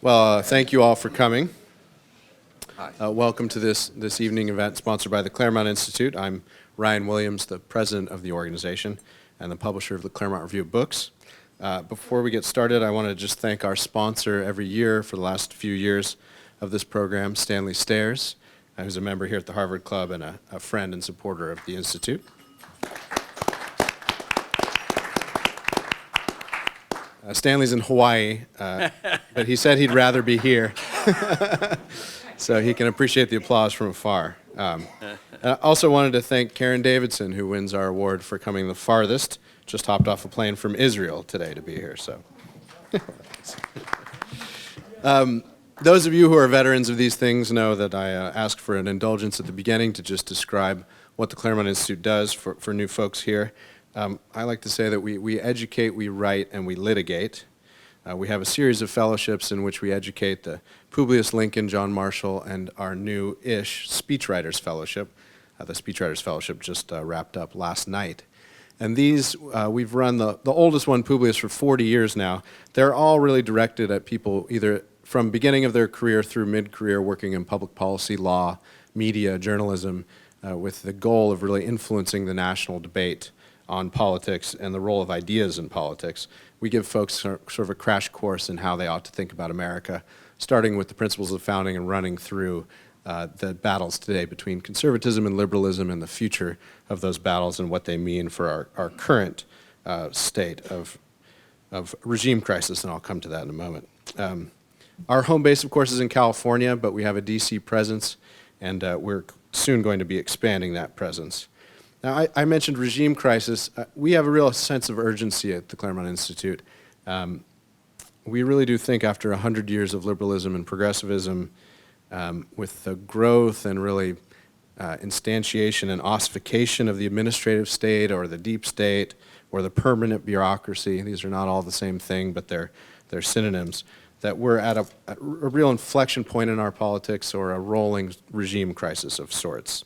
Well, thank you all for coming. Hi. Welcome to this evening event sponsored by the Claremont Institute. I'm Ryan Williams, the president of the organization and the publisher of the Claremont Review of Books. Before we get started, I want to just thank our sponsor every year for the last few years of this program, Stanley Stairs, who's a member here at the Harvard Club and a friend and supporter of the Institute. Stanley's in Hawaii, but he said he'd rather be here, so he can appreciate the applause from afar. I also wanted to thank Karen Davidson, who wins our award for coming the farthest. Just hopped off a plane from Israel today to be here. So, those of you who are veterans of these things know that I ask for an indulgence at the beginning to just describe what the Claremont Institute does for new folks here. I like to say that we educate, we write, and we litigate. We have a series of fellowships in which we educate the Publius Lincoln, John Marshall, and our new-ish Speechwriters Fellowship. The Speechwriters Fellowship just wrapped up last night. And these, we've run the oldest one, Publius, for 40 years now. They're all really directed at people either from beginning of their career through mid-career working in public policy, law, media, journalism, with the goal of really influencing the national debate on politics and the role of ideas in politics. We give folks sort of a crash course in how they ought to think about America, starting with the principles of the founding and running through the battles today between conservatism and liberalism and the future of those battles and what they mean for our current state of regime crisis, and I'll come to that in a moment. Our home base, of course, is in California, but we have a DC presence, and we're soon going to be expanding that presence. Now, I mentioned regime crisis. We have a real sense of urgency at the Claremont Institute. We really do think after 100 years of liberalism and progressivism, with the growth and really instantiation and ossification of the administrative state or the deep state or the permanent bureaucracy, these are not all the same thing, but they're synonyms, that we're at a real inflection point in our politics or a rolling regime crisis of sorts.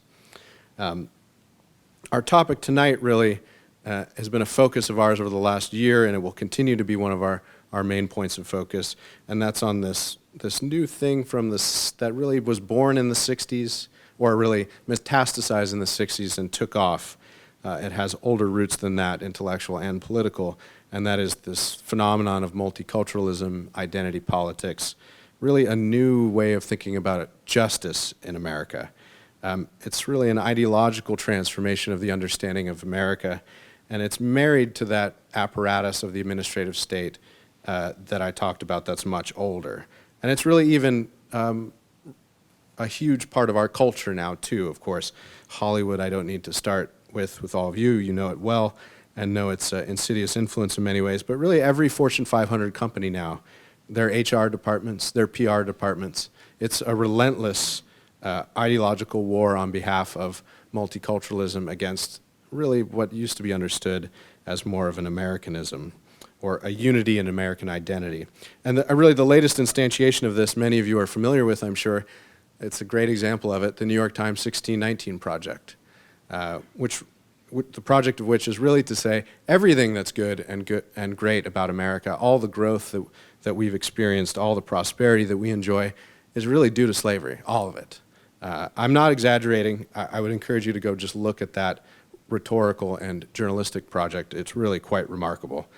Our topic tonight really has been a focus of ours over the last year, and it will continue to be one of our main points of focus, and that's on this new thing that really was born in the 60s, or really metastasized in the 60s and took off. It has older roots than that, intellectual and political, and that is this phenomenon of multiculturalism, identity politics, really a new way of thinking about justice in America. It's really an ideological transformation of the understanding of America, and it's married to that apparatus of the administrative state that I talked about that's much older. And it's really even a huge part of our culture now, too, of course. Hollywood, I don't need to start with all of you. You know it well and know its insidious influence in many ways. But really every Fortune 500 company now, their HR departments, their PR departments, it's a relentless ideological war on behalf of multiculturalism against really what used to be understood as more of an Americanism or a unity in American identity. And really the latest instantiation of this, many of you are familiar with, I'm sure. It's a great example of it, the New York Times 1619 Project, the project of which is really to say everything that's good and great about America, all the growth that we've experienced, all the prosperity that we enjoy, is really due to slavery, all of it. I'm not exaggerating. I would encourage you to go just look at that rhetorical and journalistic project. It's really quite remarkable.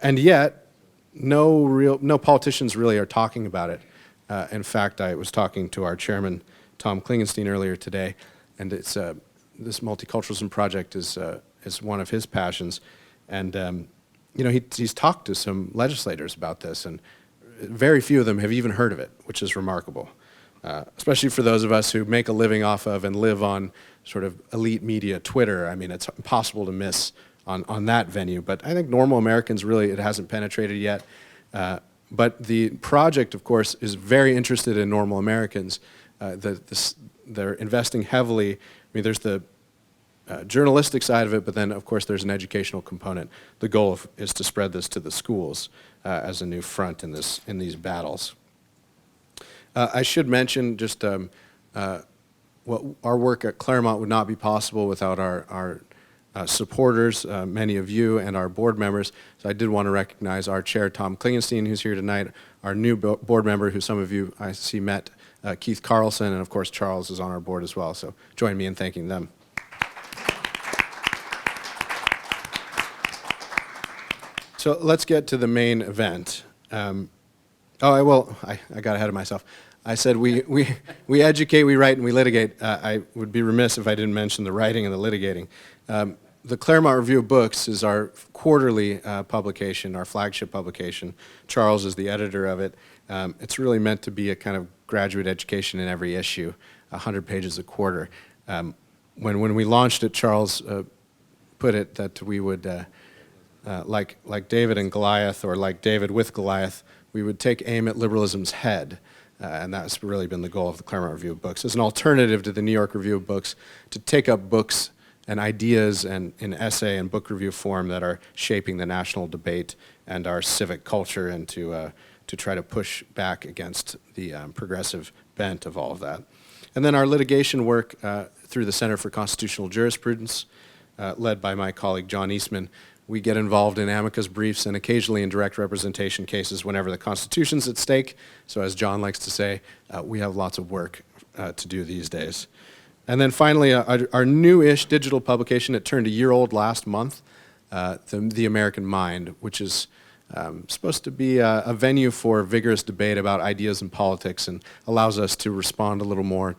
And yet, no politicians really are talking about it. In fact, I was talking to our chairman, Tom Klingenstein, earlier today, and this multiculturalism project is one of his passions. And he's talked to some legislators about this, and very few of them have even heard of it, which is remarkable. Especially for those of us who make a living off of and live on sort of elite media, Twitter. I mean, it's impossible to miss on that venue. But I think normal Americans, really, it hasn't penetrated yet. But the project, of course, is very interested in normal Americans. They're investing heavily. I mean, there's the journalistic side of it, but then, of course, there's an educational component. The goal is to spread this to the schools as a new front in these battles. I should mention just what our work at Claremont would not be possible without our supporters, many of you, and our board members. So I did want to recognize our chair, Tom Klingenstein, who's here tonight, our new board member, who some of you I see met, Keith Carlson, and of course Charles is on our board as well. So join me in thanking them. So let's get to the main event. I got ahead of myself. I said we educate, we write, and we litigate. I would be remiss if I didn't mention the writing and the litigating. The Claremont Review of Books is our quarterly publication, our flagship publication. Charles is the editor of it. It's really meant to be a kind of graduate education in every issue, 100 pages a quarter. When we launched it, Charles put it that we would, like David and Goliath, or like David with Goliath, we would take aim at liberalism's head. And that's really been the goal of the Claremont Review of Books, as an alternative to the New York Review of Books, to take up books and ideas and in essay and book review form that are shaping the national debate and our civic culture, and to try to push back against the progressive bent of all of that. And then our litigation work through the Center for Constitutional Jurisprudence, led by my colleague John Eastman. We get involved in amicus briefs and occasionally in direct representation cases whenever the Constitution's at stake. So as John likes to say, we have lots of work to do these days. And then finally, our new-ish digital publication, it turned a year old last month, The American Mind, which is supposed to be a venue for vigorous debate about ideas and politics, and allows us to respond a little more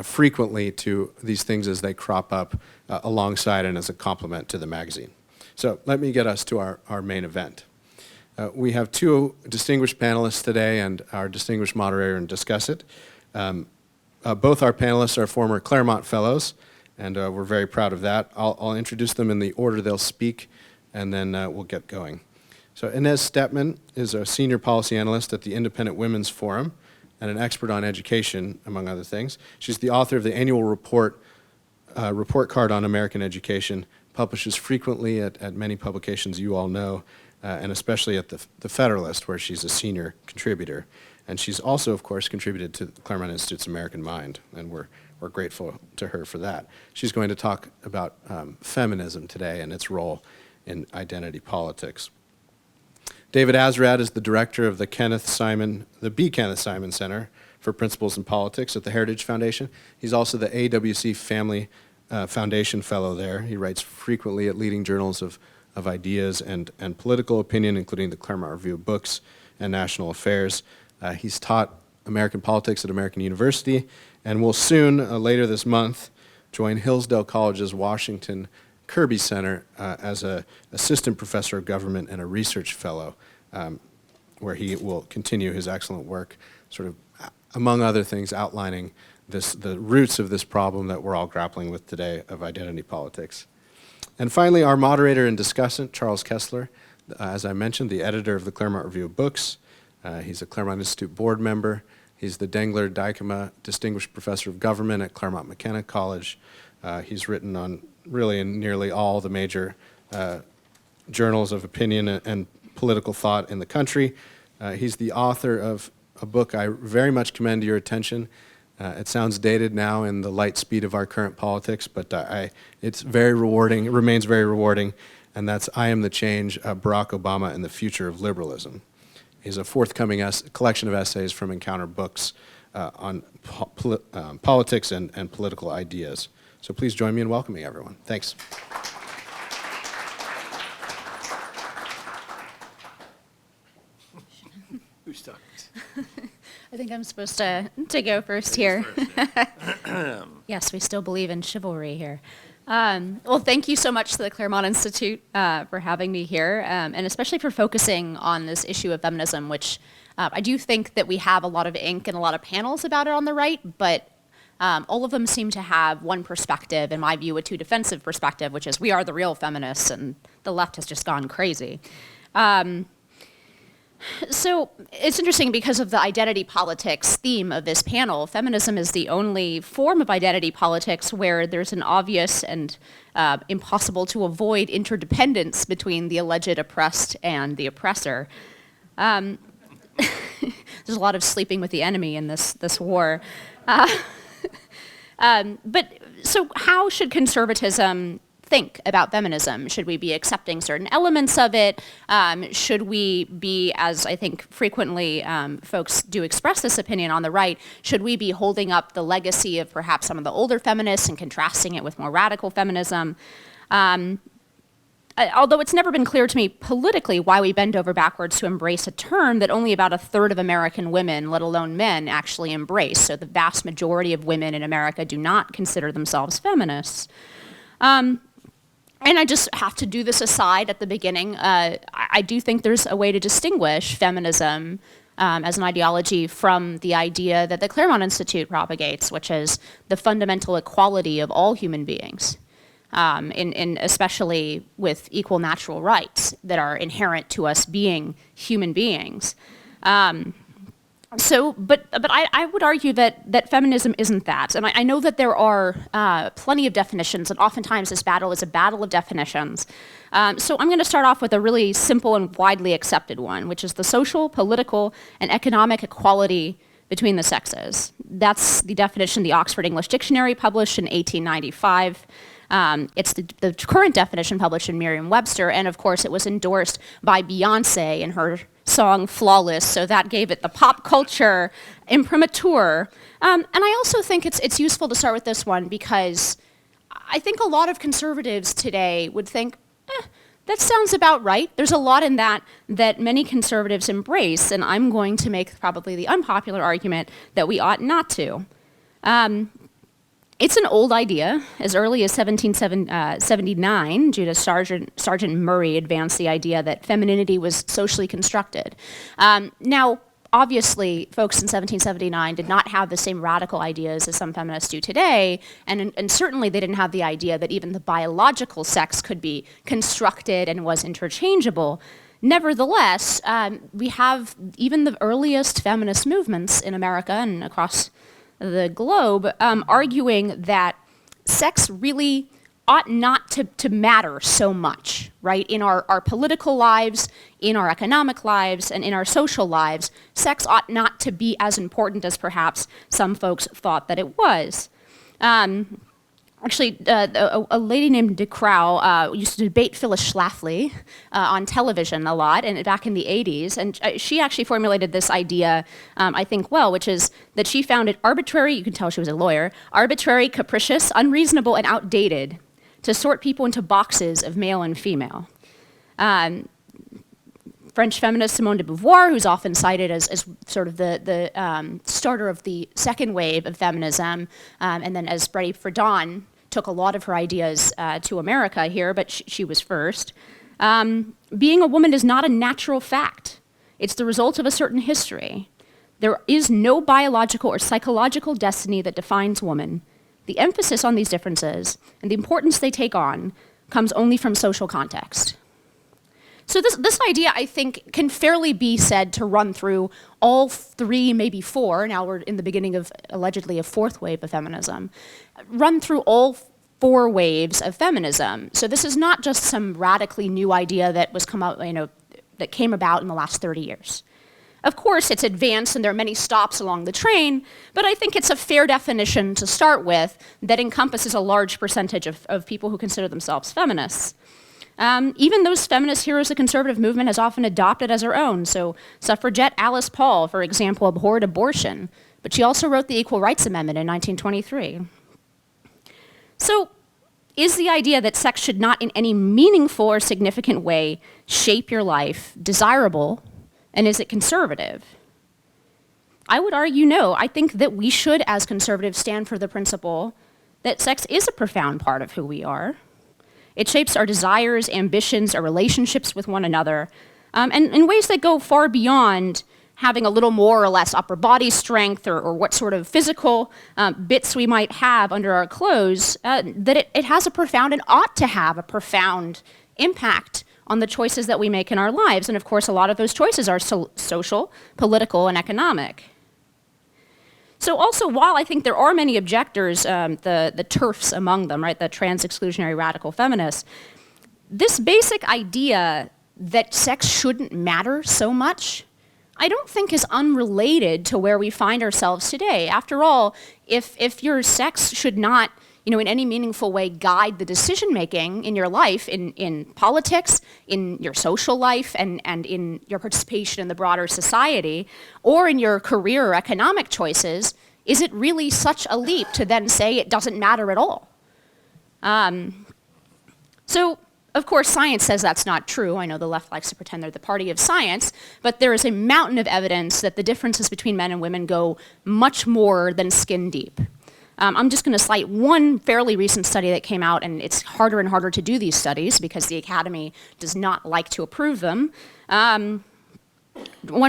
frequently to these things as they crop up alongside and as a complement to the magazine. So let me get us to our main event. We have two distinguished panelists today and our distinguished moderator and Discussant. Both our panelists are former Claremont Fellows, and we're very proud of that. I'll introduce them in the order they'll speak, and then we'll get going. So Inez Stepman is a senior policy analyst at the Independent Women's Forum and an expert on education, among other things. She's the author of the annual report card on American education, publishes frequently at many publications you all know, and especially at the Federalist, where she's a senior contributor. And she's also, of course, contributed to the Claremont Institute's American Mind, and we're grateful to her for that. She's going to talk about feminism today and its role in identity politics. David Azerrad is the director of the B. Kenneth Simon Center for Principles in Politics at the Heritage Foundation. He's also the AWC Family Foundation Fellow there. He writes frequently at leading journals of ideas and political opinion, including the Claremont Review of Books and National Affairs. He's taught American politics at American University, and will soon, later this month, join Hillsdale College's Washington Kirby Center as an assistant professor of government and a research fellow, where he will continue his excellent work, sort of, among other things, outlining the roots of this problem that we're all grappling with today of identity politics. And finally, our moderator and discussant, Charles Kesler, as I mentioned, the editor of the Claremont Review of Books. He's a Claremont Institute board member. He's the Dengler-Dykema Distinguished Professor of Government at Claremont McKenna College. He's written on really in nearly all the major journals of opinion and political thought in the country. He's the author of a book I very much commend to your attention. It sounds dated now in the light speed of our current politics, but it's very rewarding, it remains very rewarding, and that's I Am the Change, Barack Obama and the Future of Liberalism. He's a forthcoming collection of essays from Encounter Books on politics and political ideas. So please join me in welcoming everyone. Thanks. Who starts? I think I'm supposed to go first here. Yes, we still believe in chivalry here. Well, thank you so much to the Claremont Institute for having me here, and especially for focusing on this issue of feminism, which I do think that we have a lot of ink and a lot of panels about it on the right, but all of them seem to have one perspective, in my view, a too defensive perspective, which is we are the real feminists and the left has just gone crazy. So it's interesting because of the identity politics theme of this panel. Feminism is the only form of identity politics where there's an obvious and impossible to avoid interdependence between the alleged oppressed and the oppressor. There's a lot of sleeping with the enemy in this war. But so how should conservatism think about feminism? Should we be accepting certain elements of it? Should we be, as I think frequently folks do express this opinion on the right, should we be holding up the legacy of perhaps some of the older feminists and contrasting it with more radical feminism? Although it's never been clear to me politically why we bend over backwards to embrace a term that only about a third of American women, let alone men, actually embrace. So the vast majority of women in America do not consider themselves feminists. And I just have to do this aside at the beginning. I do think there's a way to distinguish feminism as an ideology from the idea that the Claremont Institute propagates, which is the fundamental equality of all human beings. Especially with equal natural rights that are inherent to us being human beings. But I would argue that feminism isn't that. And I know that there are plenty of definitions, and oftentimes this battle is a battle of definitions. So I'm going to start off with a really simple and widely accepted one, which is the social, political, and economic equality between the sexes. That's the definition the Oxford English Dictionary published in 1895. It's the current definition published in Merriam-Webster, and of course it was endorsed by Beyonce in her song Flawless, so that gave it the pop culture imprimatur. And I also think it's useful to start with this one because I think a lot of conservatives today would think, that sounds about right. There's a lot in that many conservatives embrace, and I'm going to make probably the unpopular argument that we ought not to. It's an old idea. As early as 1779, Judith Sargent Murray advanced the idea that femininity was socially constructed. Now, obviously, folks in 1779 did not have the same radical ideas as some feminists do today, and certainly they didn't have the idea that even the biological sex could be constructed and was interchangeable. Nevertheless, we have even the earliest feminist movements in America and across the globe arguing that sex really ought not to matter so much, right? In our political lives, in our economic lives, and in our social lives, sex ought not to be as important as perhaps some folks thought that it was. Actually, a lady named DeCrow used to debate Phyllis Schlafly on television a lot, and back in the 80s, and she actually formulated this idea, I think well, which is that she found it arbitrary, you can tell she was a lawyer, arbitrary, capricious, unreasonable, and outdated to sort people into boxes of male and female. French feminist Simone de Beauvoir, who's often cited as sort of the starter of the second wave of feminism, and then as Betty Friedan took a lot of her ideas to America here, but she was first. Being a woman is not a natural fact. It's the result of a certain history. There is no biological or psychological destiny that defines woman. The emphasis on these differences and the importance they take on comes only from social context. So this idea, I think, can fairly be said to run through all three, maybe four, now we're in the beginning of allegedly a fourth wave of feminism, run through all four waves of feminism. So this is not just some radically new idea that was that came about in the last 30 years. Of course, it's advanced and there are many stops along the train, but I think it's a fair definition to start with that encompasses a large percentage of people who consider themselves feminists. Even those feminist heroes the conservative movement has often adopted as her own. So suffragette Alice Paul, for example, abhorred abortion, but she also wrote the Equal Rights Amendment in 1923. So is the idea that sex should not in any meaningful or significant way shape your life desirable, and is it conservative? I would argue no. I think that we should, as conservatives, stand for the principle that sex is a profound part of who we are. It shapes our desires, ambitions, our relationships with one another, and in ways that go far beyond having a little more or less upper body strength or what sort of physical bits we might have under our clothes, that it has a profound and ought to have a profound impact on the choices that we make in our lives. And of course, a lot of those choices are social, political, and economic. So also, while I think there are many objectors, the TERFs among them, right, the trans-exclusionary radical feminists, this basic idea that sex shouldn't matter so much, I don't think is unrelated to where we find ourselves today. After all, if your sex should not in any meaningful way guide the decision-making in your life, in politics, in your social life, and in your participation in the broader society, or in your career or economic choices, is it really such a leap to then say it doesn't matter at all? So, of course, science says that's not true. I know the left likes to pretend they're the party of science, but there is a mountain of evidence that the differences between men and women go much more than skin deep. I'm just going to cite one fairly recent study that came out, and it's harder and harder to do these studies because the Academy does not like to approve them. One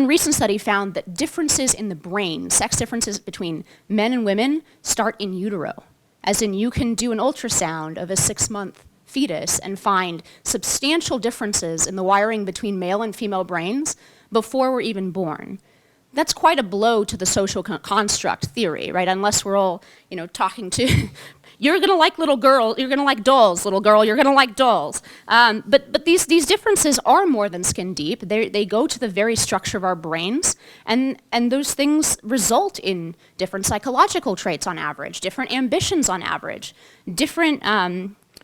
recent study found that differences in the brain, sex differences between men and women, start in utero. As in, you can do an ultrasound of a 6-month fetus and find substantial differences in the wiring between male and female brains before we're even born. That's quite a blow to the social construct theory, right? Unless we're all, talking to, you're gonna like little girl, you're gonna like dolls, little girl, you're gonna like dolls. But these differences are more than skin deep. They go to the very structure of our brains, and those things result in different psychological traits on average, different ambitions on average, different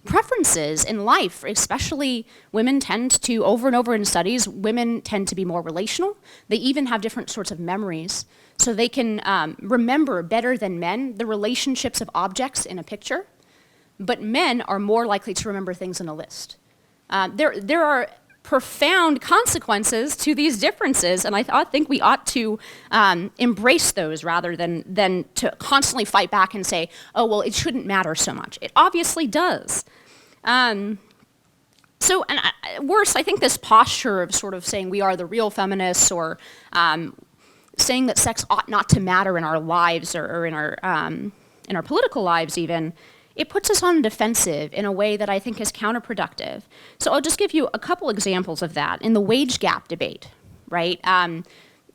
preferences in life. Especially women tend to, over and over in studies, women tend to be more relational. They even have different sorts of memories. So they can remember better than men the relationships of objects in a picture, but men are more likely to remember things in a list. There are profound consequences to these differences, and I think we ought to embrace those rather than to constantly fight back and say, oh, well, it shouldn't matter so much. It obviously does. Worse, I think this posture of sort of saying we are the real feminists, or saying that sex ought not to matter in our lives or in our political lives even, it puts us on defensive in a way that I think is counterproductive. So I'll just give you a couple examples of that. In the wage gap debate, right?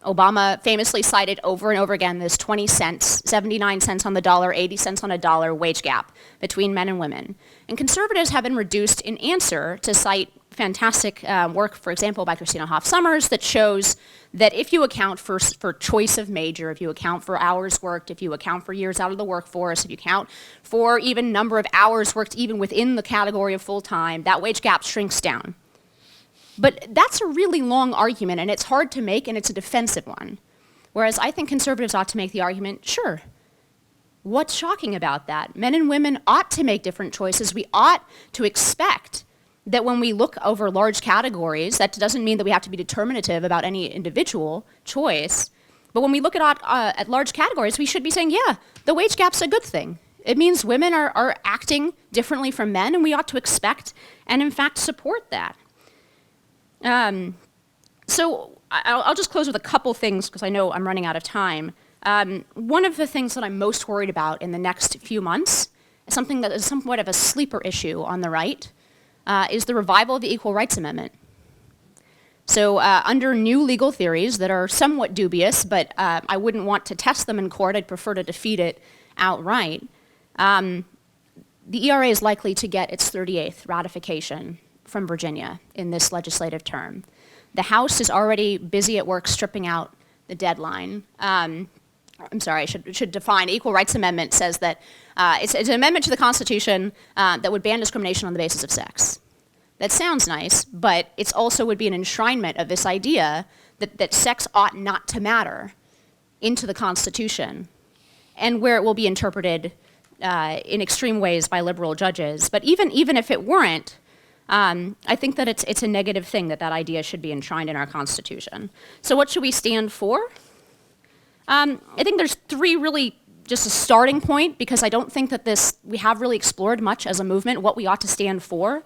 Obama famously cited over and over again this 20 cents, 79 cents on the dollar, 80 cents on a dollar wage gap between men and women. And conservatives have been reduced in answer to cite fantastic work, for example, by Christina Hoff Sommers, that shows that if you account for choice of major, if you account for hours worked, if you account for years out of the workforce, if you count for even number of hours worked even within the category of full-time, that wage gap shrinks down. But that's a really long argument, and it's hard to make, and it's a defensive one. Whereas I think conservatives ought to make the argument, sure, what's shocking about that? Men and women ought to make different choices. We ought to expect that when we look over large categories, that doesn't mean that we have to be determinative about any individual choice, but when we look at large categories, we should be saying, yeah, the wage gap's a good thing. It means women are acting differently from men, and we ought to expect and, in fact, support that. So I'll just close with a couple things, because I know I'm running out of time. One of the things that I'm most worried about in the next few months, something that is somewhat of a sleeper issue on the right, is the revival of the Equal Rights Amendment. So under new legal theories that are somewhat dubious, but I wouldn't want to test them in court, I'd prefer to defeat it outright, the ERA is likely to get its 38th ratification from Virginia in this legislative term. The House is already busy at work stripping out the deadline. I'm sorry, I should define. Equal Rights Amendment says that it's an amendment to the Constitution that would ban discrimination on the basis of sex. That sounds nice, but it also would be an enshrinement of this idea that sex ought not to matter into the Constitution, and where it will be interpreted in extreme ways by liberal judges. But even if it weren't, I think that it's a negative thing that idea should be enshrined in our Constitution. So what should we stand for? I think there's three really, just a starting point, because I don't think that we have really explored much as a movement what we ought to stand for.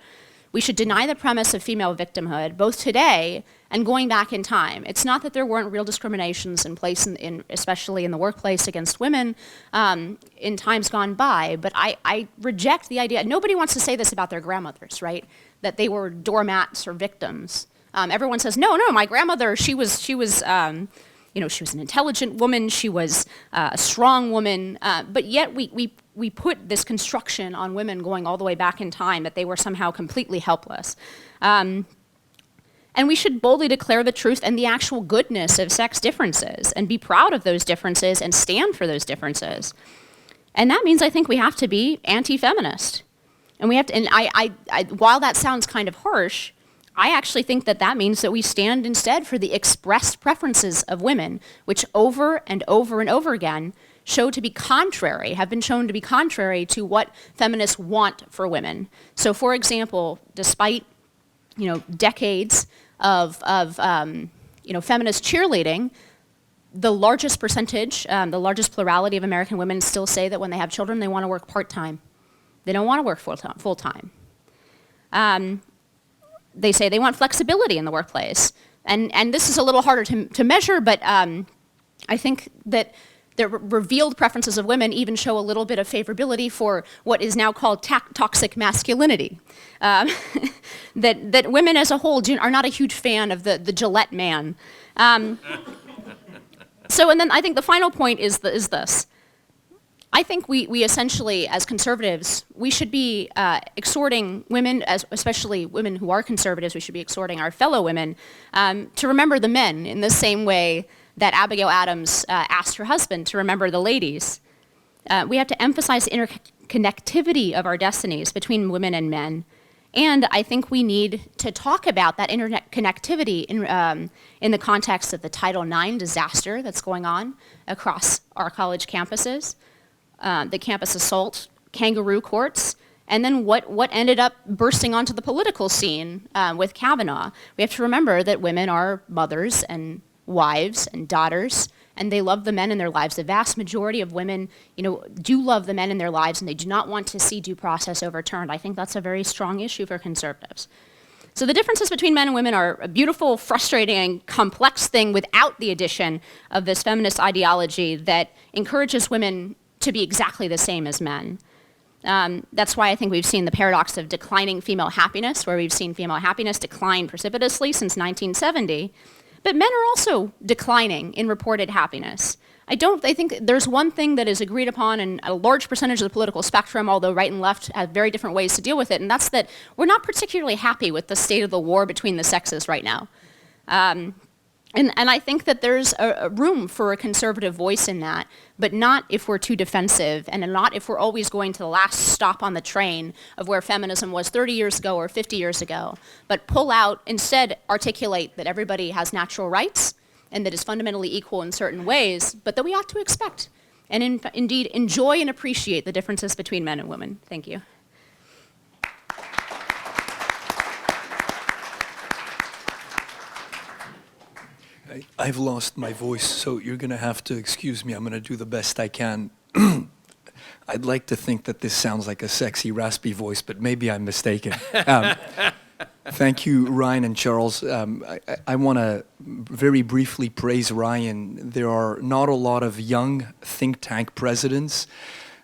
We should deny the premise of female victimhood, both today and going back in time. It's not that there weren't real discriminations in place, especially in the workplace against women in times gone by, but I reject the idea. Nobody wants to say this about their grandmothers, right? That they were doormats or victims. Everyone says, no, my grandmother, she was an intelligent woman, she was a strong woman, but yet we put this construction on women going all the way back in time that they were somehow completely helpless. And we should boldly declare the truth and the actual goodness of sex differences and be proud of those differences and stand for those differences. And that means I think we have to be anti-feminist. And we have to, and while that sounds kind of harsh, I actually think that that means that we stand instead for the expressed preferences of women, which over and over and over again have been shown to be contrary to what feminists want for women. So for example, despite, decades of feminist cheerleading, the largest percentage, the largest plurality of American women still say that when they have children, they want to work part-time. They don't want to work full-time. They say they want flexibility in the workplace. And this is a little harder to measure, but I think that the revealed preferences of women even show a little bit of favorability for what is now called toxic masculinity. That women as a whole are not a huge fan of the Gillette man. So, and then I think the final point is this. I think we essentially, as conservatives, we should be exhorting women, especially women who are conservatives, we should be exhorting our fellow women to remember the men in the same way that Abigail Adams asked her husband to remember the ladies. We have to emphasize the interconnectivity of our destinies between women and men. And I think we need to talk about that internet connectivity in the context of the Title IX disaster that's going on across our college campuses, the campus assault, kangaroo courts, and then what ended up bursting onto the political scene with Kavanaugh. We have to remember that women are mothers and wives and daughters, and they love the men in their lives. The vast majority of women, do love the men in their lives, and they do not want to see due process overturned. I think that's a very strong issue for conservatives. So the differences between men and women are a beautiful, frustrating, and complex thing without the addition of this feminist ideology that encourages women to be exactly the same as men. That's why I think we've seen the paradox of declining female happiness, where we've seen female happiness decline precipitously since 1970. But men are also declining in reported happiness. I think there's one thing that is agreed upon in a large percentage of the political spectrum, although right and left have very different ways to deal with it, and that's that we're not particularly happy with the state of the war between the sexes right now. And I think that there's a room for a conservative voice in that, but not if we're too defensive, and not if we're always going to the last stop on the train of where feminism was 30 years ago or 50 years ago, but pull out, instead articulate that everybody has natural rights and that is fundamentally equal in certain ways, but that we ought to expect and indeed enjoy and appreciate the differences between men and women. Thank you. I've lost my voice, so you're going to have to excuse me. I'm going to do the best I can. I'd like to think that this sounds like a sexy, raspy voice, but maybe I'm mistaken. Thank you, Ryan and Charles. I want to very briefly praise Ryan. There are not a lot of young think tank presidents,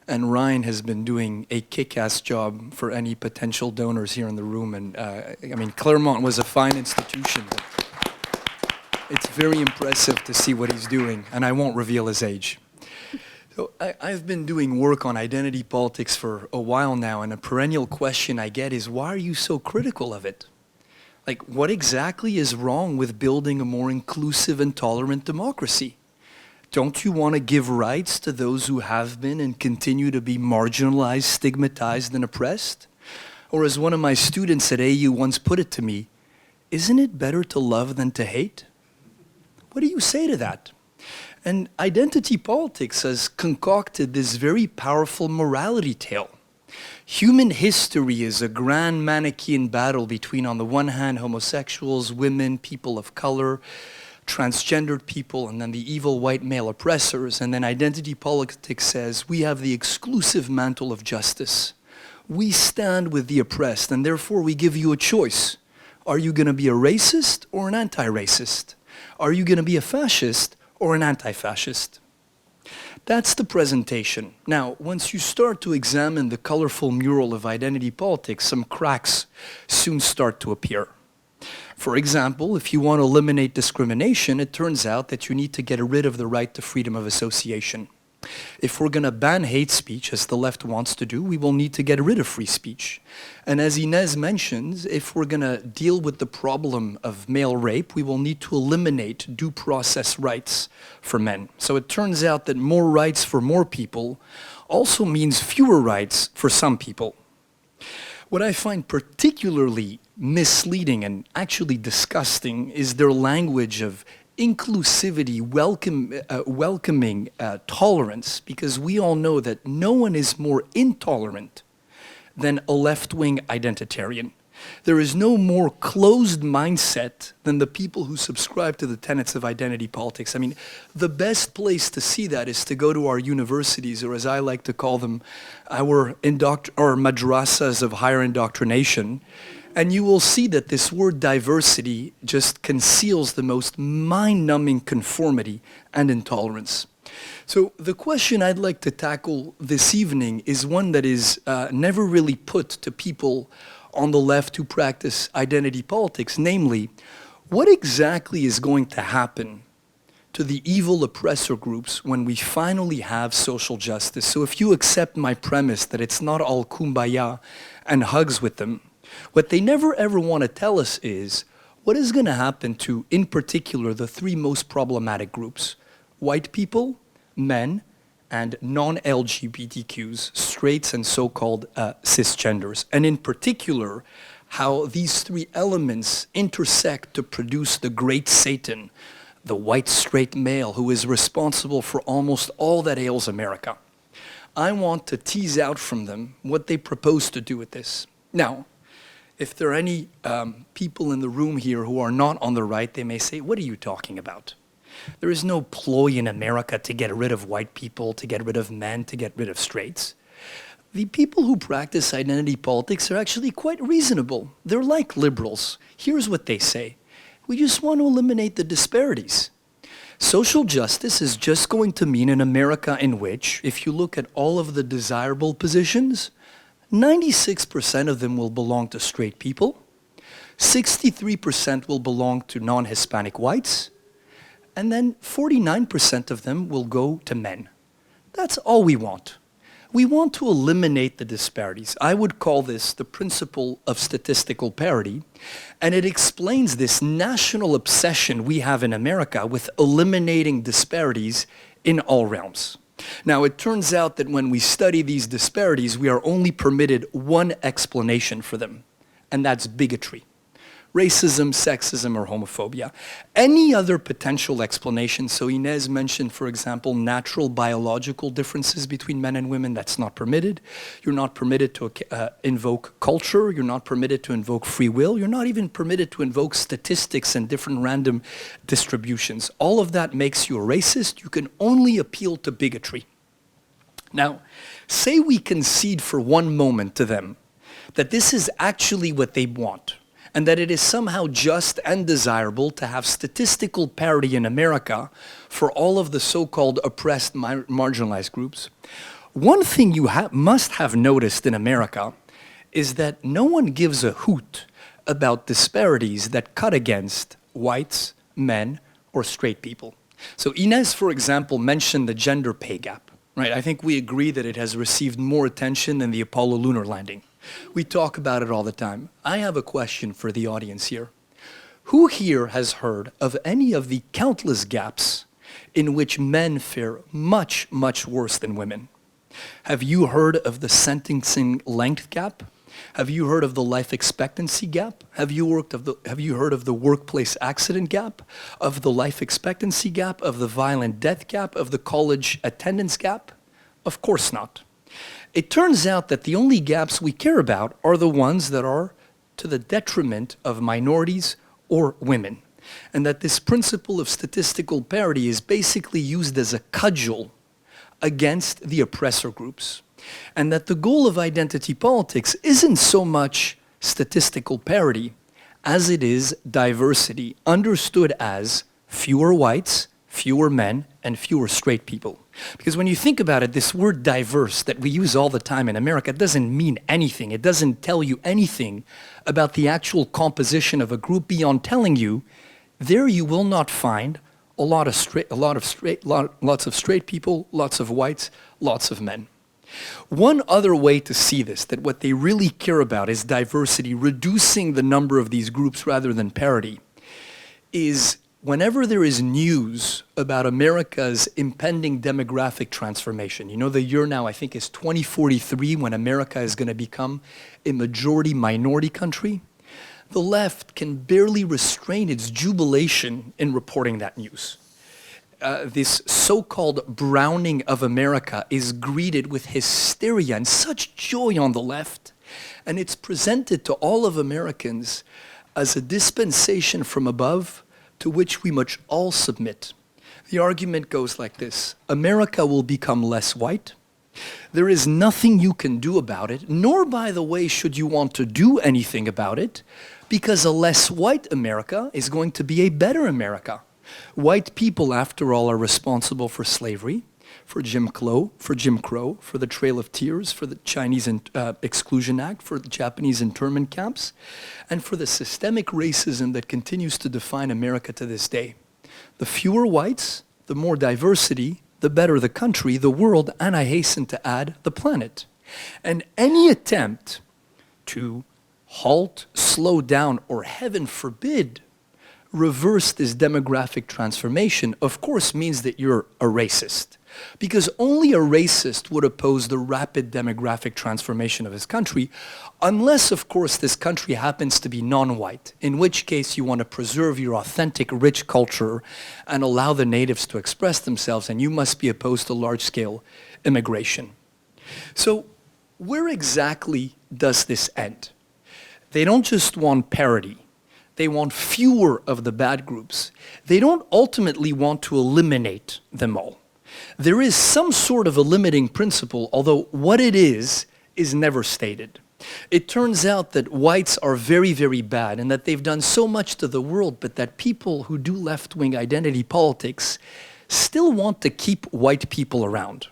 and Ryan has been doing a kick-ass job for any potential donors here in the room. And Claremont was a fine institution. But it's very impressive to see what he's doing, and I won't reveal his age. So I've been doing work on identity politics for a while now, and a perennial question I get is, why are you so critical of it? Like, what exactly is wrong with building a more inclusive and tolerant democracy? Don't you want to give rights to those who have been and continue to be marginalized, stigmatized, and oppressed? Or as one of my students at AU once put it to me, isn't it better to love than to hate? What do you say to that? And identity politics has concocted this very powerful morality tale. Human history is a grand Manichaean battle between, on the one hand, homosexuals, women, people of color, transgendered people, and then the evil white male oppressors. And then identity politics says we have the exclusive mantle of justice. We stand with the oppressed, and therefore we give you a choice. Are you going to be a racist or an anti-racist? Are you going to be a fascist or an anti-fascist? That's the presentation. Now, once you start to examine the colorful mural of identity politics, some cracks soon start to appear. For example, if you want to eliminate discrimination, it turns out that you need to get rid of the right to freedom of association. If we're going to ban hate speech, as the left wants to do, we will need to get rid of free speech. And as Inez mentions, if we're going to deal with the problem of male rape, we will need to eliminate due process rights for men. So it turns out that more rights for more people also means fewer rights for some people. What I find particularly misleading and actually disgusting is their language of inclusivity, welcoming tolerance, because we all know that no one is more intolerant than a left-wing identitarian. There is no more closed mindset than the people who subscribe to the tenets of identity politics. I mean, the best place to see that is to go to our universities, or as I like to call them, our madrasas of higher indoctrination, and you will see that this word diversity just conceals the most mind-numbing conformity and intolerance. So the question I'd like to tackle this evening is one that is never really put to people on the left who practice identity politics, namely, what exactly is going to happen to the evil oppressor groups when we finally have social justice? So if you accept my premise that it's not all kumbaya and hugs with them, what they never ever want to tell us is what is going to happen to, in particular, the three most problematic groups: white people, men, and non-LGBTQs, straights and so-called cisgenders. And in particular, how these three elements intersect to produce the great Satan, the white straight male who is responsible for almost all that ails America. I want to tease out from them what they propose to do with this. Now, if there are any people in the room here who are not on the right, they may say, what are you talking about? There is no ploy in America to get rid of white people, to get rid of men, to get rid of straights. The people who practice identity politics are actually quite reasonable. They're like liberals. Here's what they say. We just want to eliminate the disparities. Social justice is just going to mean an America in which, if you look at all of the desirable positions, 96% of them will belong to straight people, 63% will belong to non-Hispanic whites, and then 49% of them will go to men. That's all we want. We want to eliminate the disparities. I would call this the principle of statistical parity, and it explains this national obsession we have in America with eliminating disparities in all realms. Now, it turns out that when we study these disparities, we are only permitted one explanation for them, and that's bigotry. Racism, sexism, or homophobia. Any other potential explanation, so Inez mentioned, for example, natural biological differences between men and women, that's not permitted. You're not permitted to invoke culture, you're not permitted to invoke free will, you're not even permitted to invoke statistics and different random distributions. All of that makes you a racist. You can only appeal to bigotry. Now, say we concede for one moment to them that this is actually what they want, and that it is somehow just and desirable to have statistical parity in America for all of the so-called oppressed, marginalized groups. One thing you must have noticed in America is that no one gives a hoot about disparities that cut against whites, men, or straight people. So Inez, for example, mentioned the gender pay gap, right? I think we agree that it has received more attention than the Apollo lunar landing. We talk about it all the time. I have a question for the audience here. Who here has heard of any of the countless gaps in which men fare much, much worse than women? Have you heard of the sentencing length gap? Have you heard of the life expectancy gap? Have you heard of the workplace accident gap? Of the life expectancy gap? Of the violent death gap? Of the college attendance gap? Of course not. It turns out that the only gaps we care about are the ones that are to the detriment of minorities or women, and that this principle of statistical parity is basically used as a cudgel against the oppressor groups, and that the goal of identity politics isn't so much statistical parity as it is diversity, understood as fewer whites, fewer men, and fewer straight people. Because when you think about it, this word diverse that we use all the time in America doesn't mean anything. It doesn't tell you anything about the actual composition of a group beyond telling you there you will not find lots of straight people, lots of whites, lots of men. One other way to see this, that what they really care about is diversity, reducing the number of these groups rather than parity, is whenever there is news about America's impending demographic transformation, you know, the year now I think is 2043 when America is going to become a majority minority country, the left can barely restrain its jubilation in reporting that news. This so-called browning of America is greeted with hysteria and such joy on the left, and it's presented to all of Americans as a dispensation from above to which we must all submit. The argument goes like this: America will become less white. There is nothing you can do about it, nor, by the way, should you want to do anything about it, because a less white America is going to be a better America. White people, after all, are responsible for slavery, for Jim Crow, for the Trail of Tears, for the Chinese Exclusion Act, for the Japanese internment camps, and for the systemic racism that continues to define America to this day. The fewer whites, the more diversity, the better the country, the world, and I hasten to add, the planet. And any attempt to halt, slow down, or heaven forbid, reverse this demographic transformation, of course, means that you're a racist. Because only a racist would oppose the rapid demographic transformation of his country, unless, of course, this country happens to be non-white, in which case you want to preserve your authentic, rich culture and allow the natives to express themselves, and you must be opposed to large-scale immigration. So where exactly does this end? They don't just want parity. They want fewer of the bad groups. They don't ultimately want to eliminate them all. There is some sort of a limiting principle, although what it is never stated. It turns out that whites are very, very bad and that they've done so much to the world, but that people who do left-wing identity politics still want to keep white people around.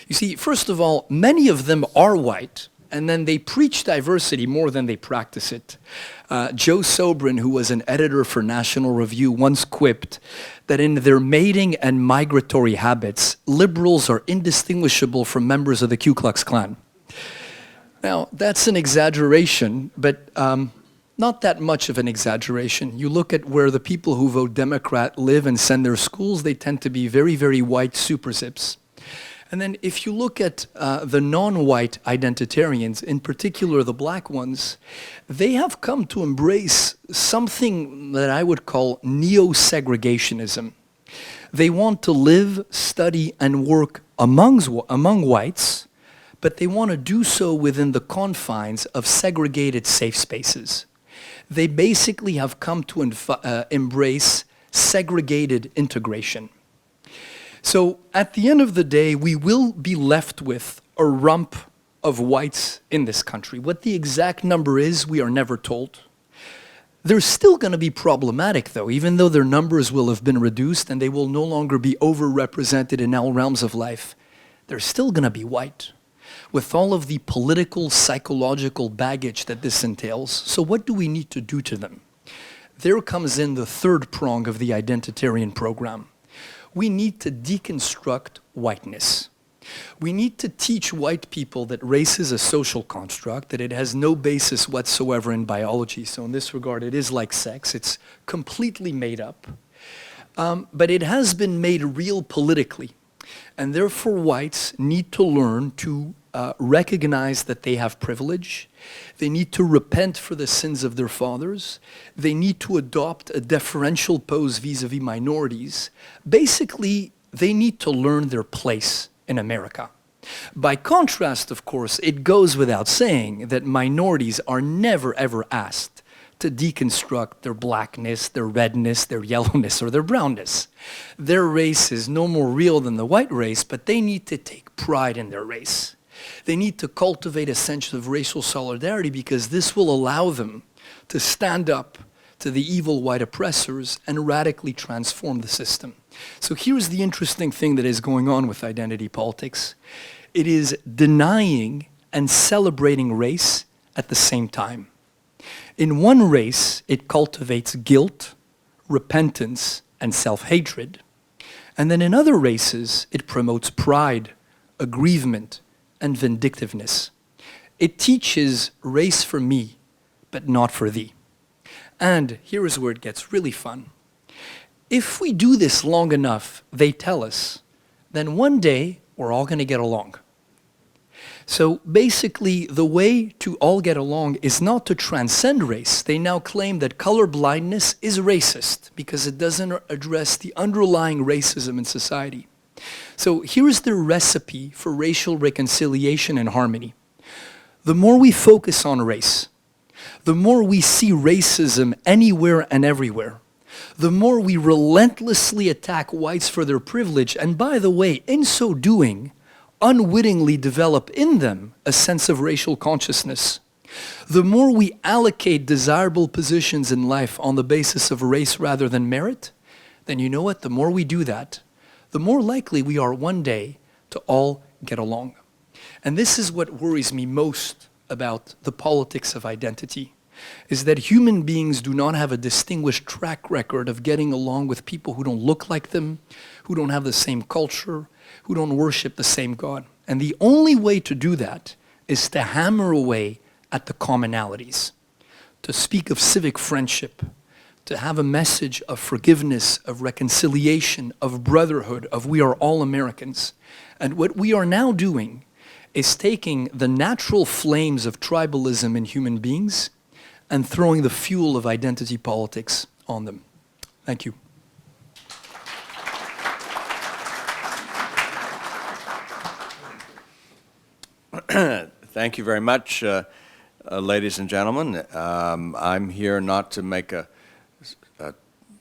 You see, first of all, many of them are white, and then they preach diversity more than they practice it. Joe Sobran, who was an editor for National Review, once quipped that in their mating and migratory habits, liberals are indistinguishable from members of the Ku Klux Klan. Now, that's an exaggeration, but not that much of an exaggeration. You look at where the people who vote Democrat live and send their schools, they tend to be very, very white super zips. And then if you look at the non-white identitarians, in particular the black ones, they have come to embrace something that I would call neo-segregationism. They want to live, study, and work among whites, but they want to do so within the confines of segregated safe spaces. They basically have come to embrace segregated integration. So at the end of the day, we will be left with a rump of whites in this country. What the exact number is, we are never told. They're still going to be problematic, though, even though their numbers will have been reduced and they will no longer be overrepresented in all realms of life. They're still going to be white, with all of the political, psychological baggage that this entails. So what do we need to do to them? There comes in the third prong of the identitarian program. We need to deconstruct whiteness. We need to teach white people that race is a social construct, that it has no basis whatsoever in biology. So in this regard, it is like sex. It's completely made up. But it has been made real politically. And therefore, whites need to learn to recognize that they have privilege. They need to repent for the sins of their fathers. They need to adopt a deferential pose vis-a-vis minorities. Basically, they need to learn their place in America. By contrast, of course, it goes without saying that minorities are never ever asked to deconstruct their blackness, their redness, their yellowness, or their brownness. Their race is no more real than the white race, but they need to take pride in their race. They need to cultivate a sense of racial solidarity because this will allow them to stand up to the evil white oppressors and radically transform the system. So here's the interesting thing that is going on with identity politics. It is denying and celebrating race at the same time. In one race, it cultivates guilt, repentance, and self-hatred. And then in other races, it promotes pride, aggrievement, and vindictiveness. It teaches race for me, but not for thee. And here is where it gets really fun. If we do this long enough, they tell us, then one day we're all going to get along. So basically, the way to all get along is not to transcend race. They now claim that color blindness is racist because it doesn't address the underlying racism in society. So here's the recipe for racial reconciliation and harmony. The more we focus on race, the more we see racism anywhere and everywhere, the more we relentlessly attack whites for their privilege, and by the way, in so doing, unwittingly develop in them a sense of racial consciousness, the more we allocate desirable positions in life on the basis of race rather than merit, then you know what? The more we do that, the more likely we are one day to all get along. And this is what worries me most about the politics of identity, is that human beings do not have a distinguished track record of getting along with people who don't look like them, who don't have the same culture, who don't worship the same God. And the only way to do that is to hammer away at the commonalities, to speak of civic friendship, to have a message of forgiveness, of reconciliation, of brotherhood, of we are all Americans. And what we are now doing is taking the natural flames of tribalism in human beings and throwing the fuel of identity politics on them. Thank you. Thank you very much, ladies and gentlemen. I'm here not to make a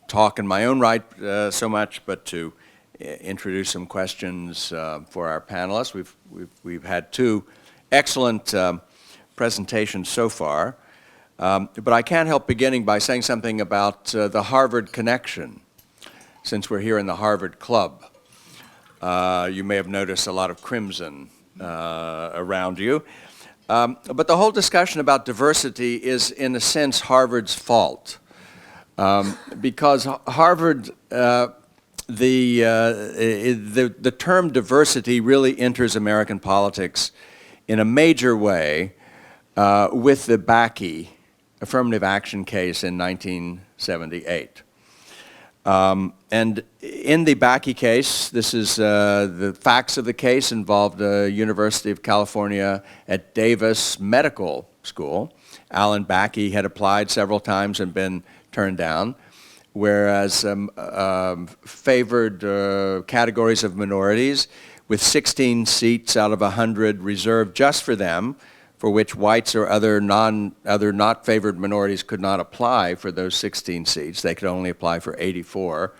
talk in my own right so much, but to introduce some questions for our panelists. We've had two excellent presentations so far, but I can't help beginning by saying something about the Harvard connection, since we're here in the Harvard Club. You may have noticed a lot of crimson around you. But the whole discussion about diversity is, in a sense, Harvard's fault. Because Harvard, the term diversity really enters American politics in a major way with the Bakke affirmative action case in 1978. And in the Bakke case, this is the facts of the case involved the University of California at Davis Medical School. Alan Bakke had applied several times and been turned down, whereas favored categories of minorities with 16 seats out of 100 reserved just for them, for which whites or other not favored minorities could not apply for those 16 seats. They could only apply for 84.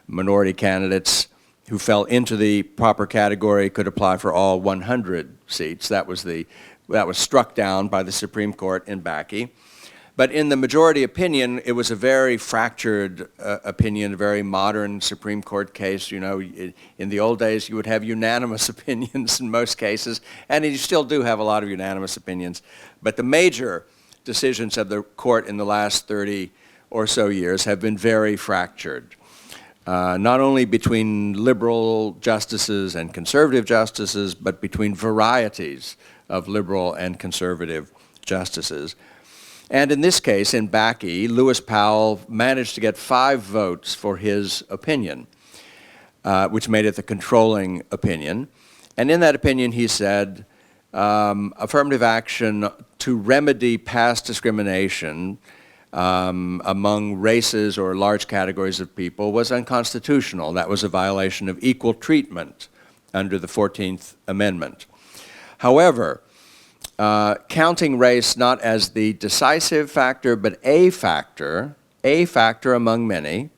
Minority candidates who fell into the proper category could apply for all 100 seats. That was struck down by the Supreme Court in Bakke. But in the majority opinion, it was a very fractured opinion, a very modern Supreme Court case. You know, in the old days, you would have unanimous opinions in most cases, and you still do have a lot of unanimous opinions. But the major decisions of the court in the last 30 or so years have been very fractured, not only between liberal justices and conservative justices, but between varieties of liberal and conservative justices. And in this case, in Bakke, Lewis Powell managed to get 5 votes for his opinion, which made it the controlling opinion. And in that opinion, he said, affirmative action to remedy past discrimination among races or large categories of people was unconstitutional. That was a violation of equal treatment under the 14th Amendment. However, counting race not as the decisive factor, but a factor among many,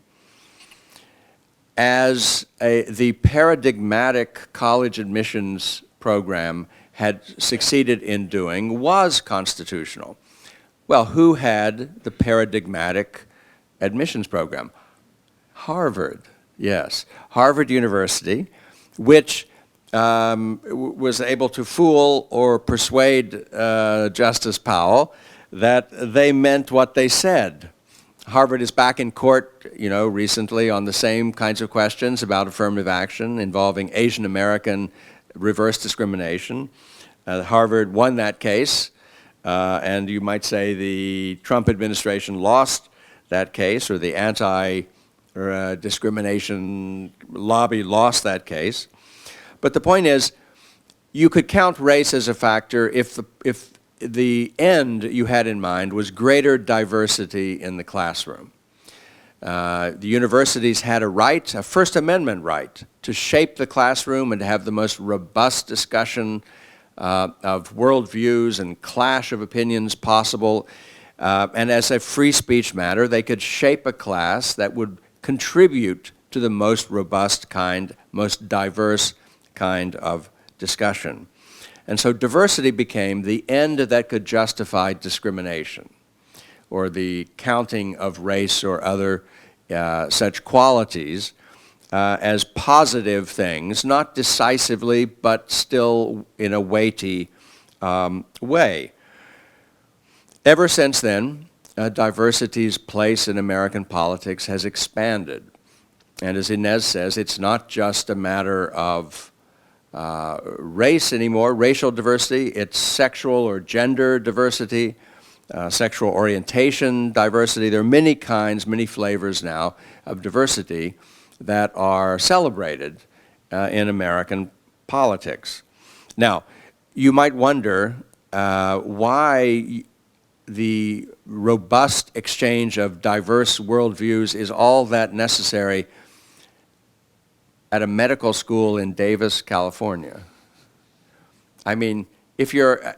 as the paradigmatic college admissions program had succeeded in doing, was constitutional. Well, who had the paradigmatic admissions program? Harvard, yes. Harvard University, which was able to fool or persuade Justice Powell that they meant what they said. Harvard is back in court, recently on the same kinds of questions about affirmative action involving Asian American reverse discrimination. Harvard won that case, and you might say the Trump administration lost that case, or the anti-discrimination lobby lost that case. But the point is, you could count race as a factor if the end you had in mind was greater diversity in the classroom. The universities had a right, a First Amendment right, to shape the classroom and to have the most robust discussion of worldviews and clash of opinions possible. And as a free speech matter, they could shape a class that would contribute to the most robust kind, most diverse kind of discussion. And so diversity became the end that could justify discrimination, or the counting of race or other such qualities as positive things, not decisively, but still in a weighty way. Ever since then, diversity's place in American politics has expanded. And as Inez says, it's not just a matter of race anymore, racial diversity, it's sexual or gender diversity, sexual orientation diversity. There are many kinds, many flavors now of diversity that are celebrated in American politics. Now, you might wonder why the robust exchange of diverse worldviews is all that necessary at a medical school in Davis, California. I mean, if you're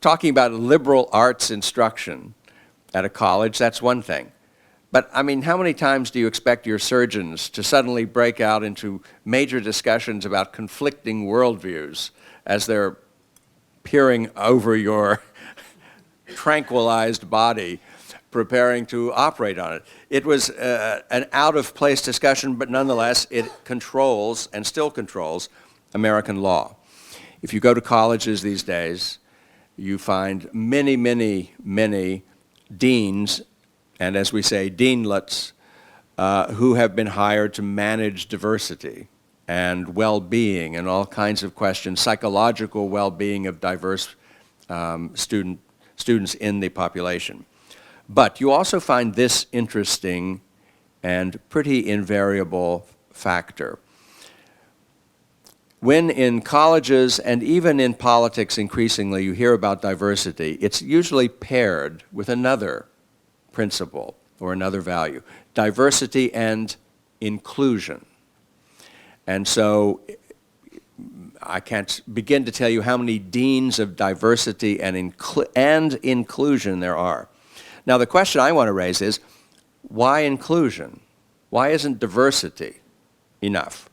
talking about liberal arts instruction at a college, that's one thing. But I mean, how many times do you expect your surgeons to suddenly break out into major discussions about conflicting worldviews as they're peering over your tranquilized body, preparing to operate on it? It was an out-of-place discussion, but nonetheless, it controls, and still controls, American law. If you go to colleges these days, you find many, many, many deans, and as we say, deanlets, who have been hired to manage diversity and well-being and all kinds of questions, psychological well-being of diverse students in the population. But you also find this interesting and pretty invariable factor. When in colleges and even in politics increasingly you hear about diversity, it's usually paired with another principle or another value: diversity and inclusion. And so I can't begin to tell you how many deans of diversity and inclusion there are. Now, the question I want to raise is, why inclusion? Why isn't diversity enough?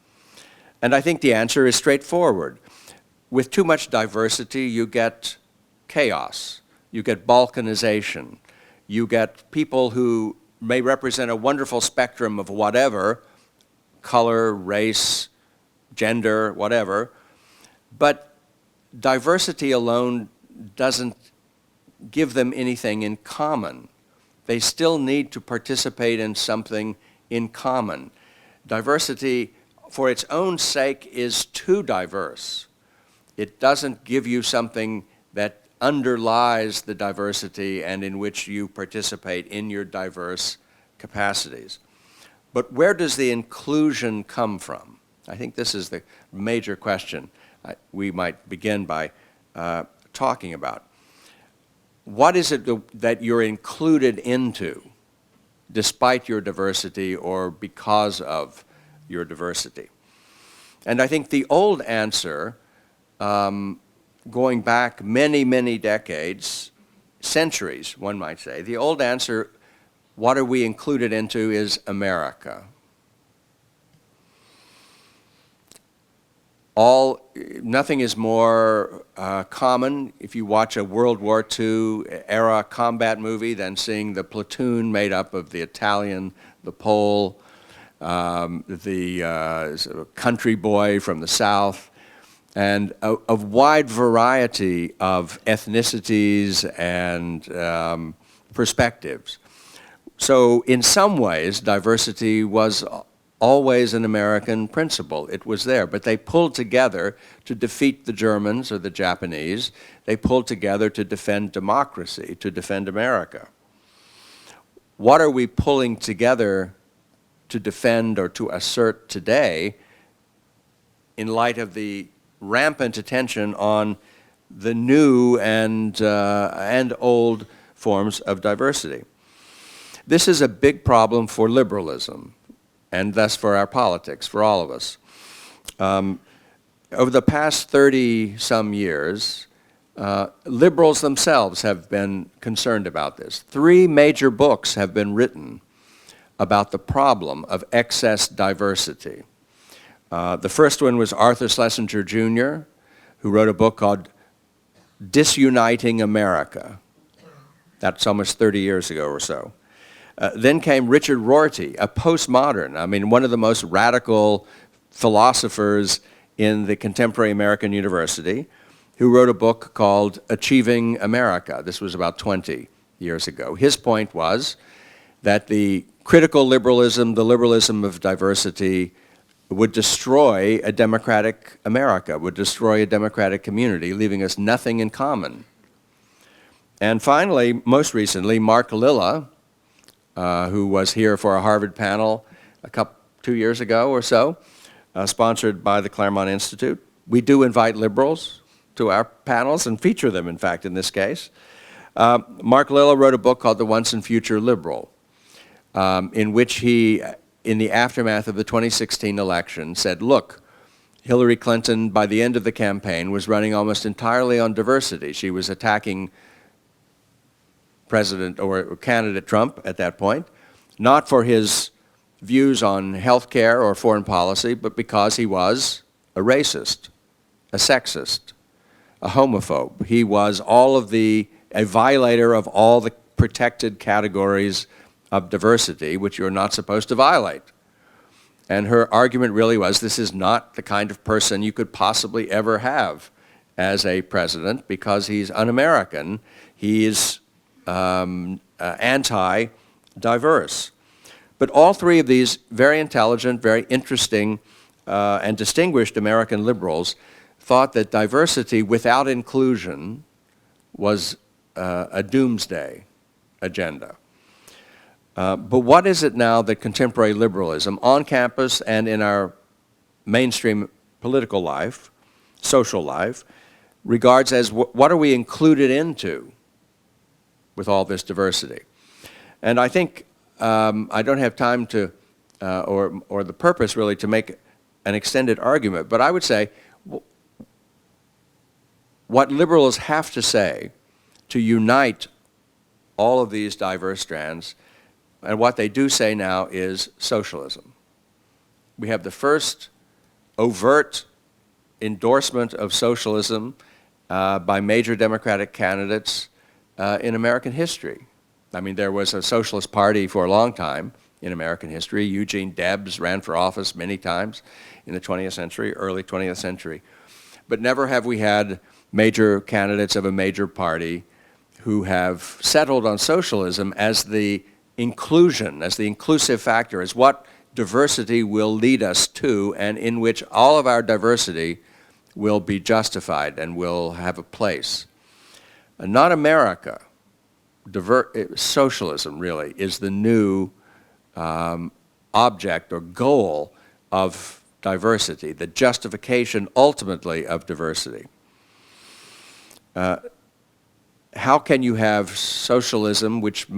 And I think the answer is straightforward. With too much diversity, you get chaos. You get balkanization. You get people who may represent a wonderful spectrum of whatever, color, race, gender, whatever, but diversity alone doesn't give them anything in common. They still need to participate in something in common. Diversity, for its own sake, is too diverse. It doesn't give you something that underlies the diversity and in which you participate in your diverse capacities. But where does the inclusion come from? I think this is the major question we might begin by talking about. What is it that you're included into despite your diversity or because of your diversity? And I think the old answer, going back many, many decades, centuries, one might say, the old answer, what are we included into, is America. Nothing is more common if you watch a World War II era combat movie than seeing the platoon made up of the Italian, the Pole, the country boy from the South, and a wide variety of ethnicities and perspectives. So in some ways, diversity was always an American principle. It was there, but they pulled together to defeat the Germans or the Japanese. They pulled together to defend democracy, to defend America. What are we pulling together to defend or to assert today in light of the rampant attention on the new and old forms of diversity? This is a big problem for liberalism, and thus for our politics, for all of us. Over the past 30-some years, liberals themselves have been concerned about this. 3 major books have been written about the problem of excess diversity. The first one was Arthur Schlesinger Jr., who wrote a book called Disuniting America. That's almost 30 years ago or so. Then came Richard Rorty, a postmodern, I mean, one of the most radical philosophers in the contemporary American university, who wrote a book called Achieving America. This was about 20 years ago. His point was that the critical liberalism, the liberalism of diversity, would destroy a democratic America, would destroy a democratic community, leaving us nothing in common. And finally, most recently, Mark Lilla, who was here for a Harvard panel 2 years ago or so, sponsored by the Claremont Institute. We do invite liberals to our panels and feature them, in fact, in this case. Mark Lilla wrote a book called The Once and Future Liberal, in which he, in the aftermath of the 2016 election, said, look, Hillary Clinton, by the end of the campaign, was running almost entirely on diversity. She was attacking President or candidate Trump at that point, not for his views on health care or foreign policy, but because he was a racist, a sexist, a homophobe. He was a violator of all the protected categories of diversity, which you're not supposed to violate. And her argument really was, this is not the kind of person you could possibly ever have as a president because he's un-American. He is anti-diverse. But all 3 of these very intelligent, very interesting, and distinguished American liberals thought that diversity without inclusion was a doomsday agenda. But what is it now that contemporary liberalism, on campus and in our mainstream political life, social life, regards as what are we included into with all this diversity? And I think I don't have time to, or the purpose really, to make an extended argument, but I would say what liberals have to say to unite all of these diverse strands, and what they do say now, is socialism. We have the first overt endorsement of socialism by major Democratic candidates in American history. I mean, there was a socialist party for a long time in American history. Eugene Debs ran for office many times in the 20th century, early 20th century. But never have we had major candidates of a major party who have settled on socialism as the inclusion, as the inclusive factor, as what diversity will lead us to, and in which all of our diversity will be justified and will have a place. Not America. Socialism, really, is the new object or goal of diversity, the justification, ultimately, of diversity. How can you have socialism, which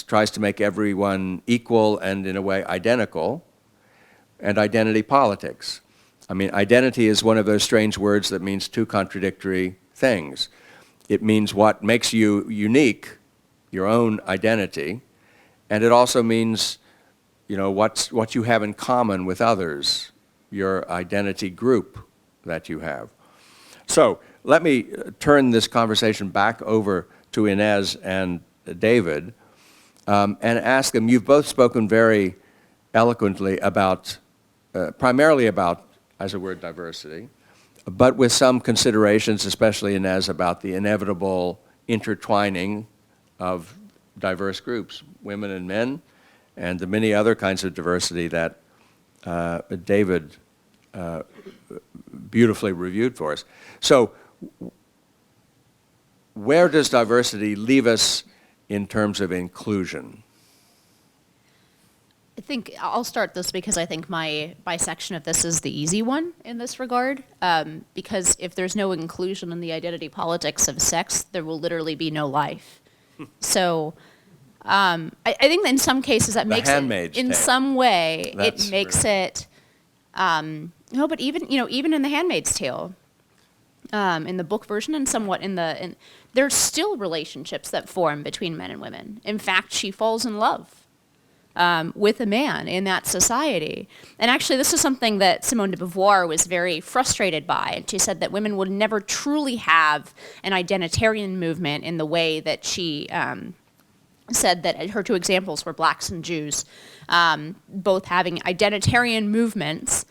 tries to make everyone equal and, in a way, identical, and identity politics? I mean, identity is one of those strange words that means 2 contradictory things. It means what makes you unique, your own identity, and it also means, you know, what you have in common with others, your identity group that you have. So let me turn this conversation back over to Inez and David and ask them, you've both spoken very eloquently about, primarily about, as a word, diversity, but with some considerations, especially Inez, about the inevitable intertwining of diverse groups, women and men, and the many other kinds of diversity that David beautifully reviewed for us. So where does diversity leave us in terms of inclusion? I think I'll start this because I think my section of this is the easy one in this regard. Because if there's no inclusion in the identity politics of sex, there will literally be no life. So I think that in some cases that makes it, in some way, it makes it, no, but even in The Handmaid's Tale, in the book version and somewhat there's still relationships that form between men and women. In fact, she falls in love with a man in that society. And actually, this is something that Simone de Beauvoir was very frustrated by. And she said that women would never truly have an identitarian movement in the way that she said that her two examples were blacks and Jews, both having identitarian movements.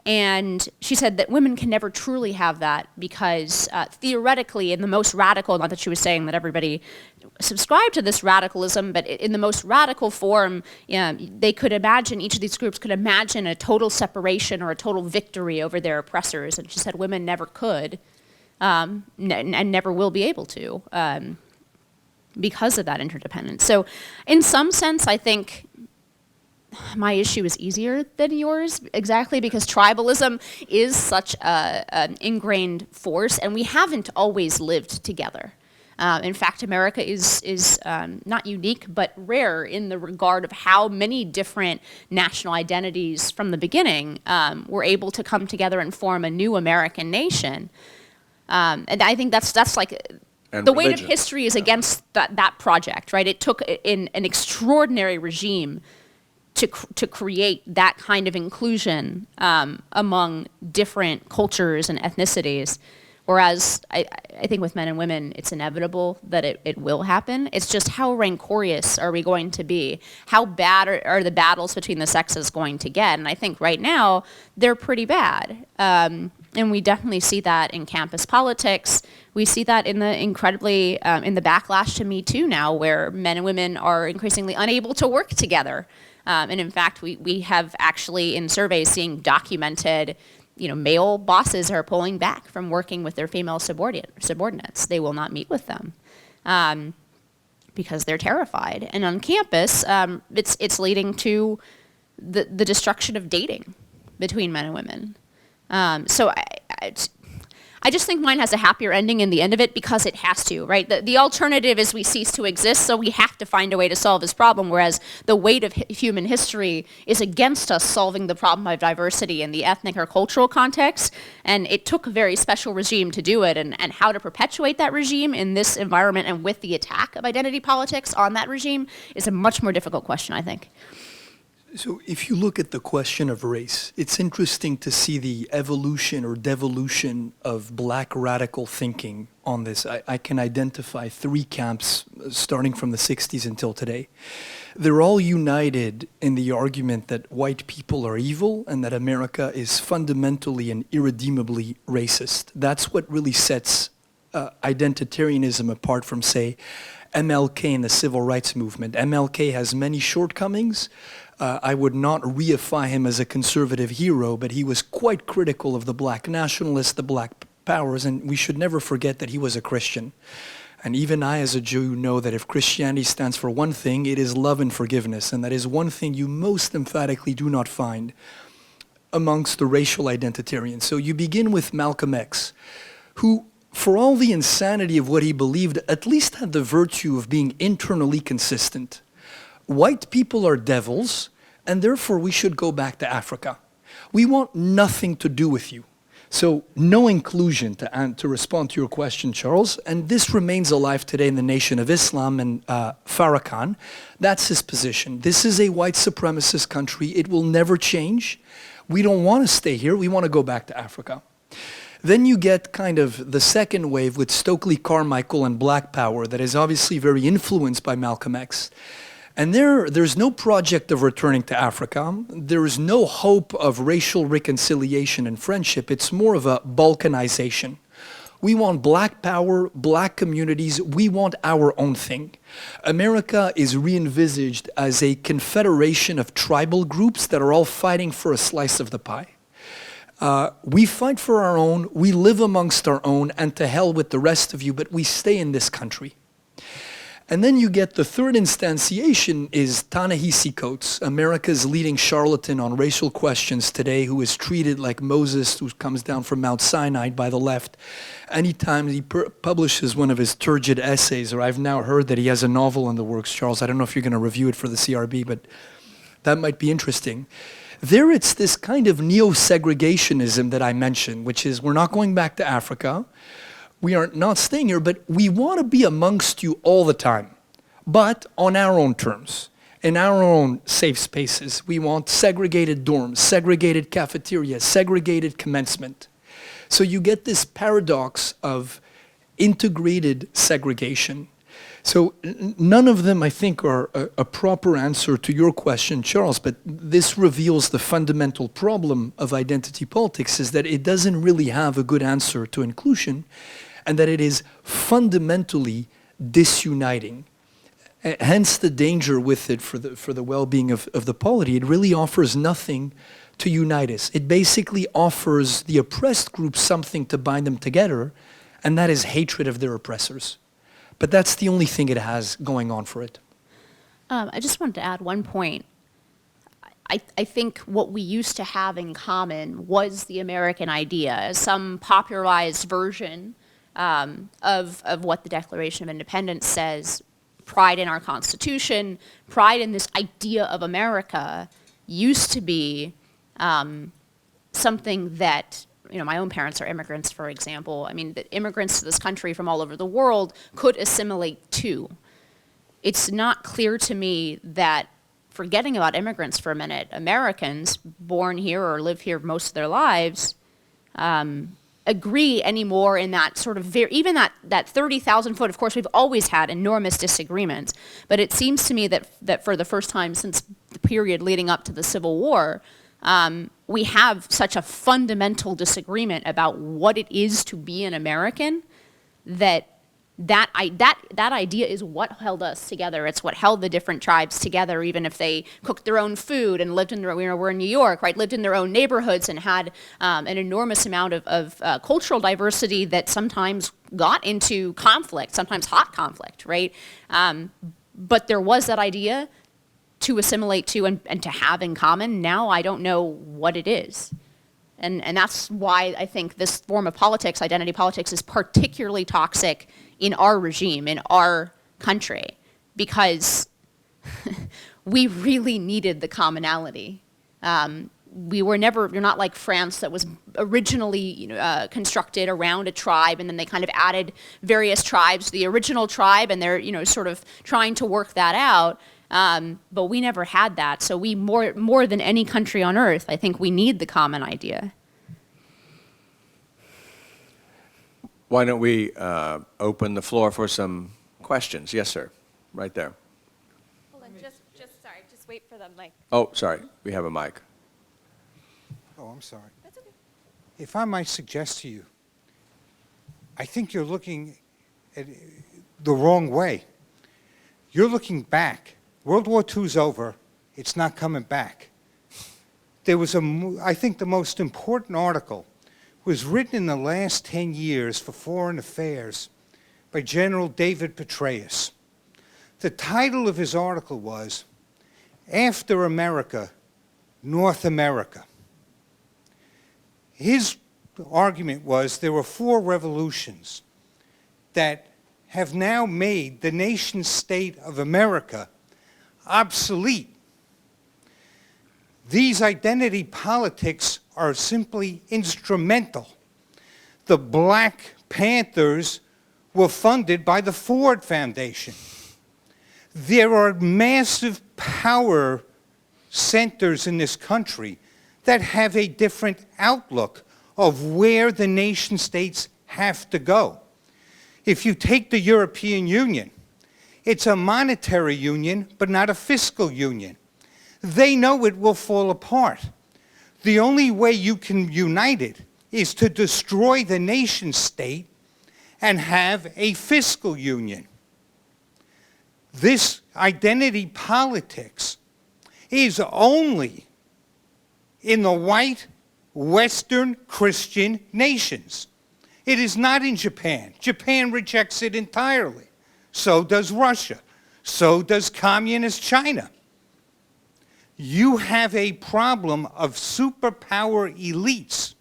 And she said that women can never truly have that because theoretically, in the most radical, not that she was saying that everybody subscribed to this radicalism, but in the most radical form, they could imagine, each of these groups could imagine a total separation or a total victory over their oppressors. And she said women never could and never will be able to because of that interdependence. So in some sense, I think my issue is easier than yours, exactly because tribalism is such an ingrained force, and we haven't always lived together. In fact, America is not unique, but rare in the regard of how many different national identities from the beginning were able to come together and form a new American nation. And I think that's like the weight of history is against that project, right? It took an extraordinary regime to create that kind of inclusion among different cultures and ethnicities. Whereas I think with men and women, it's inevitable that it will happen. It's just how rancorous are we going to be? How bad are the battles between the sexes going to get? And I think right now, they're pretty bad. And we definitely see that in campus politics. We see that in the incredibly, in the backlash to Me Too now, where men and women are increasingly unable to work together. And in fact, we have actually in surveys seeing documented, male bosses are pulling back from working with their female subordinates. They will not meet with them because they're terrified. And on campus, it's leading to the destruction of dating between men and women. So I just think mine has a happier ending in the end of it because it has to, right? The alternative is we cease to exist, so we have to find a way to solve this problem, whereas the weight of human history is against us solving the problem of diversity in the ethnic or cultural context, and it took a very special regime to do it, and how to perpetuate that regime in this environment and with the attack of identity politics on that regime is a much more difficult question, I think. So if you look at the question of race, it's interesting to see the evolution or devolution of black radical thinking on this. I can identify three camps starting from the 60s until today. They're all united in the argument that white people are evil and that America is fundamentally and irredeemably racist. That's what really sets identitarianism apart from, say, MLK and the civil rights movement. MLK has many shortcomings. I would not reify him as a conservative hero, but he was quite critical of the black nationalists, the black powers, and we should never forget that he was a Christian. And even I, as a Jew, know that if Christianity stands for one thing, it is love and forgiveness, and that is one thing you most emphatically do not find amongst the racial identitarians. So you begin with Malcolm X, who, for all the insanity of what he believed, at least had the virtue of being internally consistent. White people are devils, and therefore we should go back to Africa. We want nothing to do with you. So no inclusion, to respond to your question, Charles, and this remains alive today in the Nation of Islam and Farrakhan. That's his position. This is a white supremacist country. It will never change. We don't want to stay here. We want to go back to Africa. Then you get kind of the second wave with Stokely Carmichael and Black Power that is obviously very influenced by Malcolm X. And there's no project of returning to Africa. There is no hope of racial reconciliation and friendship. It's more of a balkanization. We want black power, black communities. We want our own thing. America is re-envisaged as a confederation of tribal groups that are all fighting for a slice of the pie. We fight for our own, we live amongst our own, and to hell with the rest of you, but we stay in this country. And then you get the third instantiation is Ta-Nehisi Coates, America's leading charlatan on racial questions today, who is treated like Moses, who comes down from Mount Sinai by the left. Anytime he publishes one of his turgid essays, or I've now heard that he has a novel in the works, Charles, I don't know if you're going to review it for the CRB, but that might be interesting. There it's this kind of neo-segregationism that I mentioned, which is we're not going back to Africa. We are not staying here, but we want to be amongst you all the time, but on our own terms, in our own safe spaces. We want segregated dorms, segregated cafeterias, segregated commencement. So you get this paradox of integrated segregation. So none of them, I think, are a proper answer to your question, Charles, but this reveals the fundamental problem of identity politics, is that it doesn't really have a good answer to inclusion, and that it is fundamentally disuniting. Hence the danger with it for the well-being of the polity. It really offers nothing to unite us. It basically offers the oppressed groups something to bind them together, and that is hatred of their oppressors. But that's the only thing it has going on for it. I just wanted to add one point. I think what we used to have in common was the American idea, some popularized version of what the Declaration of Independence says. Pride in our Constitution, pride in this idea of America used to be something that, you know, my own parents are immigrants, for example. I mean, the immigrants to this country from all over the world could assimilate too. It's not clear to me that, forgetting about immigrants for a minute, Americans born here or live here most of their lives agree anymore in that sort of, even that 30,000 foot, of course, we've always had enormous disagreements, but it seems to me that for the first time since the period leading up to the Civil War, we have such a fundamental disagreement about what it is to be an American that idea is what held us together. It's what held the different tribes together, even if they cooked their own food and lived in their, we're in New York, right? Lived in their own neighborhoods and had an enormous amount of cultural diversity that sometimes got into conflict, sometimes hot conflict, right? But there was that idea to assimilate to and to have in common. Now I don't know what it is. And that's why I think this form of politics, identity politics, is particularly toxic in our regime, in our country, because we really needed the commonality. You're not like France that was originally constructed around a tribe, and then they kind of added various tribes to the original tribe, and they're sort of trying to work that out. But we never had that, so we more than any country on earth, I think we need the common idea. Why don't we open the floor for some questions? Yes, sir. Right there. Hold on, just wait for the mic. Oh, sorry. We have a mic. Oh, I'm sorry. That's okay. If I might suggest to you, I think you're looking at it the wrong way. You're looking back. World War II's over. It's not coming back. There was I think the most important article was written in the last 10 years for Foreign Affairs by General David Petraeus. The title of his article was, After America, North America. His argument was there were 4 revolutions that have now made the nation state of America obsolete. These identity politics are simply instrumental. The Black Panthers were funded by the Ford Foundation. There are massive power centers in this country that have a different outlook of where the nation states have to go. If you take the European Union, it's a monetary union, but not a fiscal union. They know it will fall apart. The only way you can unite it is to destroy the nation state and have a fiscal union. This identity politics is only in the white, Western Christian nations. It is not in Japan. Japan rejects it entirely. So does Russia. So does communist China. You have a problem of superpower elites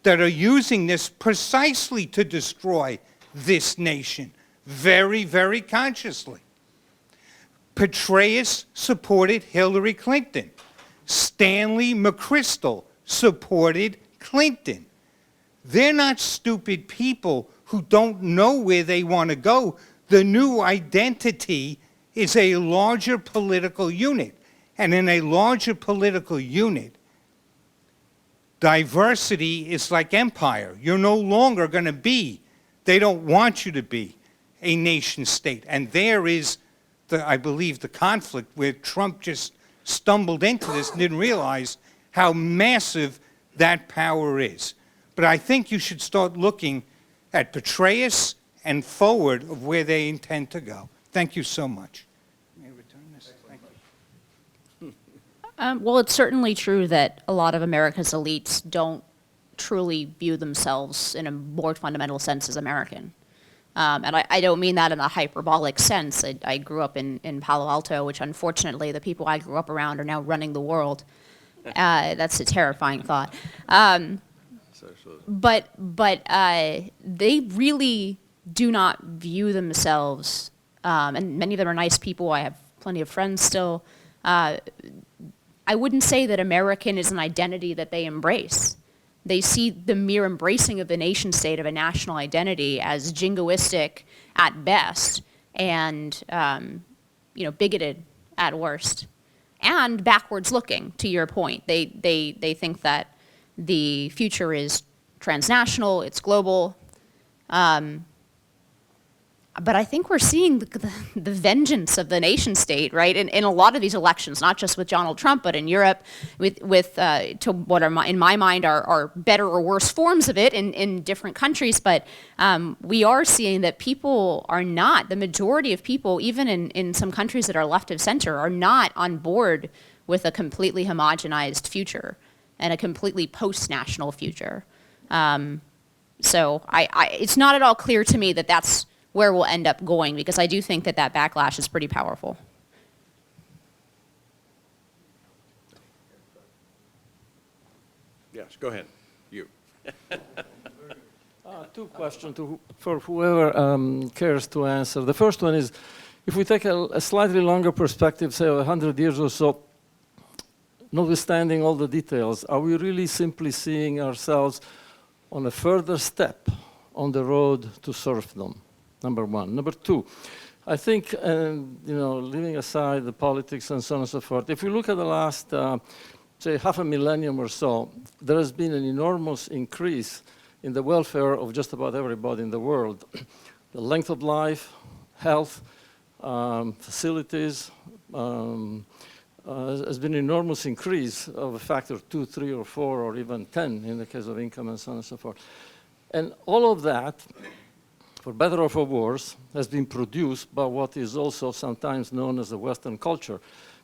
that are using this precisely to destroy this nation, very, very consciously. Petraeus supported Hillary Clinton. Stanley McChrystal supported Clinton. They're not stupid people who don't know where they want to go. The new identity is a larger political unit. And in a larger political unit, diversity is like empire. You're no longer going to be, they don't want you to be, a nation state. And there is, I believe, the conflict where Trump just stumbled into this and didn't realize how massive that power is. But I think you should start looking at Petraeus and forward of where they intend to go. Thank you so much. May I return this? Thank you. Well, it's certainly true that a lot of America's elites don't truly view themselves in a more fundamental sense as American. And I don't mean that in a hyperbolic sense. I grew up in Palo Alto, which unfortunately the people I grew up around are now running the world. That's a terrifying thought. But they really do not view themselves, and many of them are nice people. I have plenty of friends still. I wouldn't say that American is an identity that they embrace. They see the mere embracing of the nation state of a national identity as jingoistic at best and bigoted at worst, and backwards looking. To your point, they think that the future is transnational, it's global. But I think we're seeing the vengeance of the nation state, right? In a lot of these elections, not just with Donald Trump, but in Europe, with to what are in my mind are better or worse forms of it in different countries. But we are seeing that people are not, the majority of people, even in some countries that are left of center, are not on board with a completely homogenized future and a completely post-national future. So it's not at all clear to me that that's where we'll end up going, because I do think that backlash is pretty powerful. Yes, go ahead. You. Two questions for whoever cares to answer. The first one is, if we take a slightly longer perspective, say 100 years or so, notwithstanding all the details, are we really simply seeing ourselves on a further step on the road to serfdom? Number one. Number two, I think, leaving aside the politics and so on and so forth, if we look at the last, say, half a millennium or so, there has been an enormous increase in the welfare of just about everybody in the world. The length of life, health, facilities, has been an enormous increase of a factor 2, 3, or 4, or even 10 in the case of income and so on and so forth. And all of that, for better or for worse, has been produced by what is also sometimes known as the Western culture.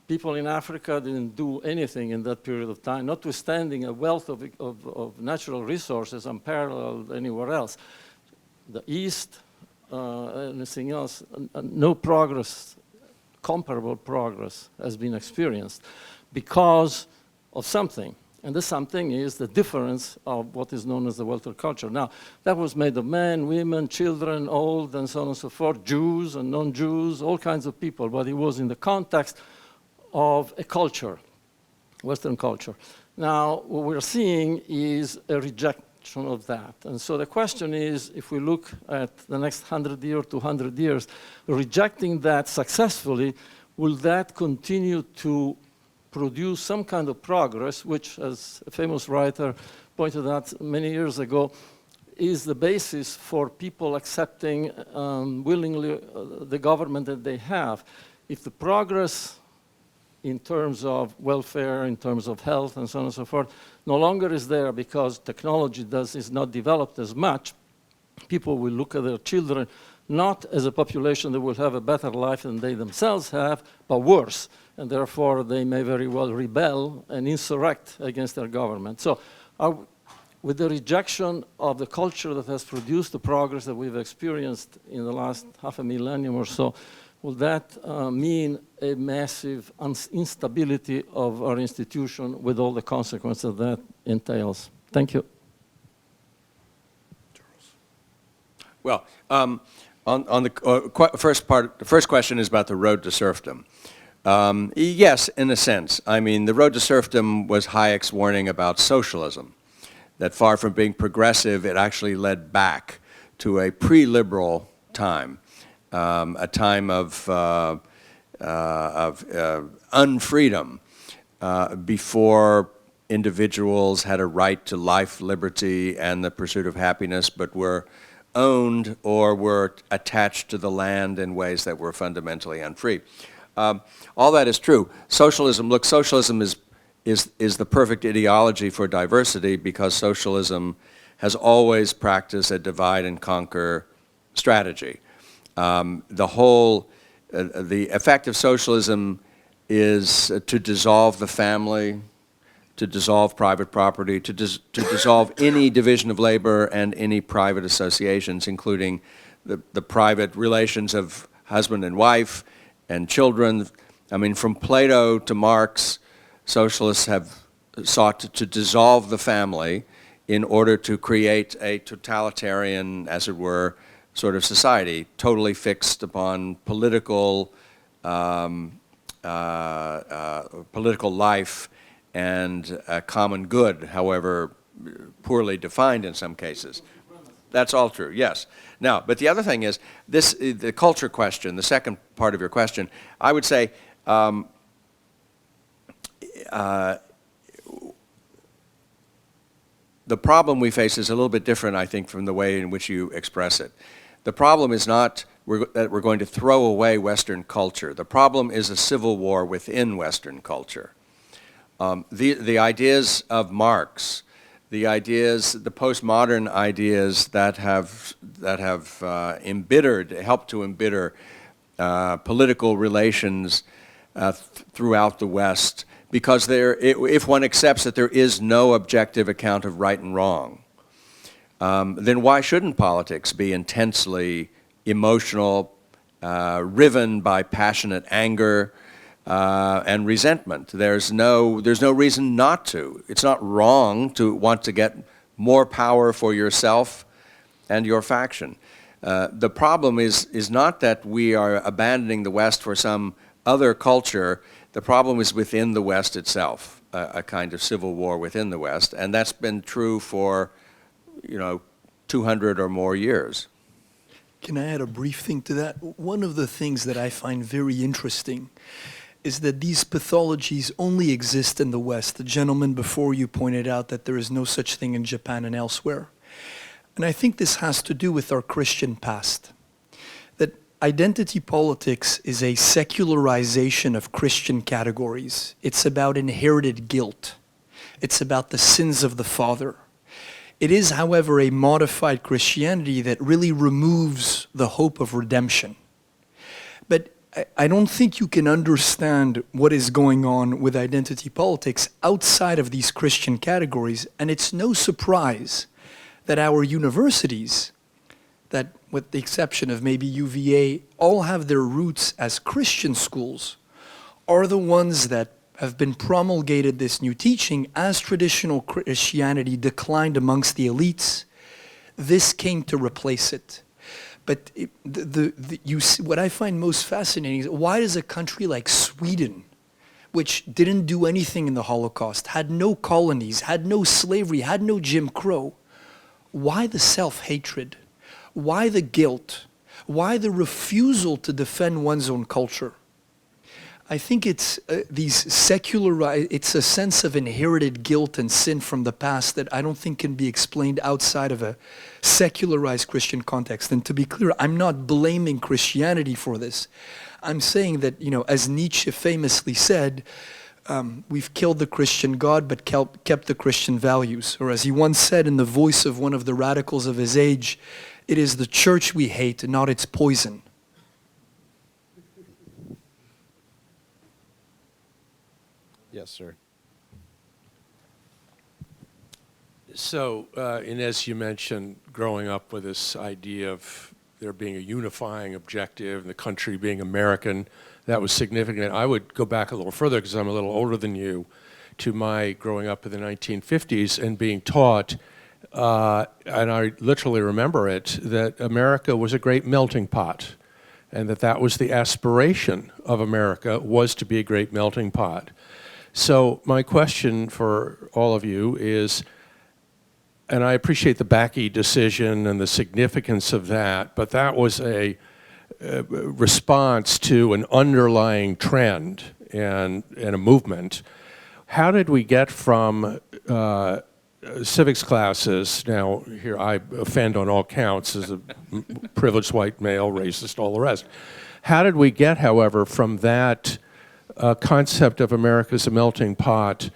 People in Africa didn't do anything in that period of time, notwithstanding a wealth of natural resources unparalleled anywhere else. The East, anything else, no progress, comparable progress has been experienced because of something. And the something is the difference of what is known as the welfare culture. Now, that was made of men, women, children, old, and so on and so forth, Jews and non-Jews, all kinds of people, but it was in the context of a culture, Western culture. Now, what we're seeing is a rejection of that. And so the question is, if we look at the next 100 years, 200 years, rejecting that successfully, will that continue to produce some kind of progress, which, as a famous writer pointed out many years ago, is the basis for people accepting willingly the government that they have. If the progress in terms of welfare, in terms of health, and so on and so forth, no longer is there because technology is not developed as much, people will look at their children not as a population that will have a better life than they themselves have, but worse. And therefore, they may very well rebel and insurrect against their government. So with the rejection of the culture that has produced the progress that we've experienced in the last half a millennium or so, will that mean a massive instability of our institution with all the consequences that entails? Thank you. Well, on the first question is about the road to serfdom. Yes, in a sense. I mean, the road to serfdom was Hayek's warning about socialism, that far from being progressive, it actually led back to a pre-liberal time, a time of unfreedom, before individuals had a right to life, liberty, and the pursuit of happiness, but were owned or were attached to the land in ways that were fundamentally unfree. All that is true. Socialism is the perfect ideology for diversity because socialism has always practiced a divide and conquer strategy. The effect of socialism is to dissolve the family, to dissolve private property, to dissolve any division of labor and any private associations, including the private relations of husband and wife and children. I mean, from Plato to Marx, socialists have sought to dissolve the family in order to create a totalitarian, as it were, sort of society, totally fixed upon political life and a common good, however poorly defined in some cases. That's all true, yes. Now, but the other thing is, the culture question, the second part of your question, I would say the problem we face is a little bit different, I think, from the way in which you express it. The problem is not that we're going to throw away Western culture. The problem is a civil war within Western culture. The ideas of Marx, the postmodern ideas that have helped to embitter political relations throughout the West, because if one accepts that there is no objective account of right and wrong, then why shouldn't politics be intensely emotional, riven by passionate anger and resentment? There's no reason not to. It's not wrong to want to get more power for yourself and your faction. The problem is not that we are abandoning the West for some other culture. The problem is within the West itself, a kind of civil war within the West, and that's been true for 200 or more years. Can I add a brief thing to that? One of the things that I find very interesting is that these pathologies only exist in the West. The gentleman before you pointed out that there is no such thing in Japan and elsewhere. And I think this has to do with our Christian past. That identity politics is a secularization of Christian categories. It's about inherited guilt. It's about the sins of the father. It is, however, a modified Christianity that really removes the hope of redemption. But I don't think you can understand what is going on with identity politics outside of these Christian categories, and it's no surprise that our universities, that with the exception of maybe UVA, all have their roots as Christian schools, are the ones that have been promulgated this new teaching. As traditional Christianity declined amongst the elites, this came to replace it. But what I find most fascinating is, why does a country like Sweden, which didn't do anything in the Holocaust, had no colonies, had no slavery, had no Jim Crow, why the self-hatred? Why the guilt? Why the refusal to defend one's own culture? I think it's it's a sense of inherited guilt and sin from the past that I don't think can be explained outside of a secularized Christian context. And to be clear, I'm not blaming Christianity for this. I'm saying that, as Nietzsche famously said, we've killed the Christian God but kept the Christian values. Or as he once said in the voice of one of the radicals of his age, It is the church we hate, not its poison. Yes, sir. So, Inez, you mentioned growing up with this idea of there being a unifying objective and the country being American. That was significant. I would go back a little further, because I'm a little older than you, to my growing up in the 1950s and being taught, and I literally remember it, that America was a great melting pot, and that was the aspiration of America, was to be a great melting pot. So my question for all of you is, and I appreciate the Bakke decision and the significance of that, but that was a response to an underlying trend and a movement. How did we get from civics classes, now here I offend on all counts as a privileged white male, racist, all the rest. How did we get, however, from that concept of America as a melting pot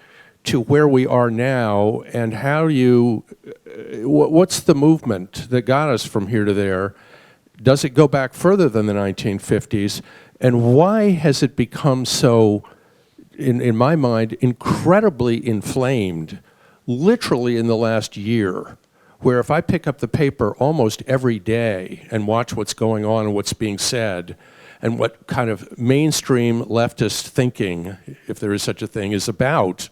to where we are now, and how do you, what's the movement that got us from here to there? Does it go back further than the 1950s? And why has it become so, in my mind, incredibly inflamed, literally in the last year, where if I pick up the paper almost every day and watch what's going on and what's being said, and what kind of mainstream leftist thinking, if there is such a thing, is about,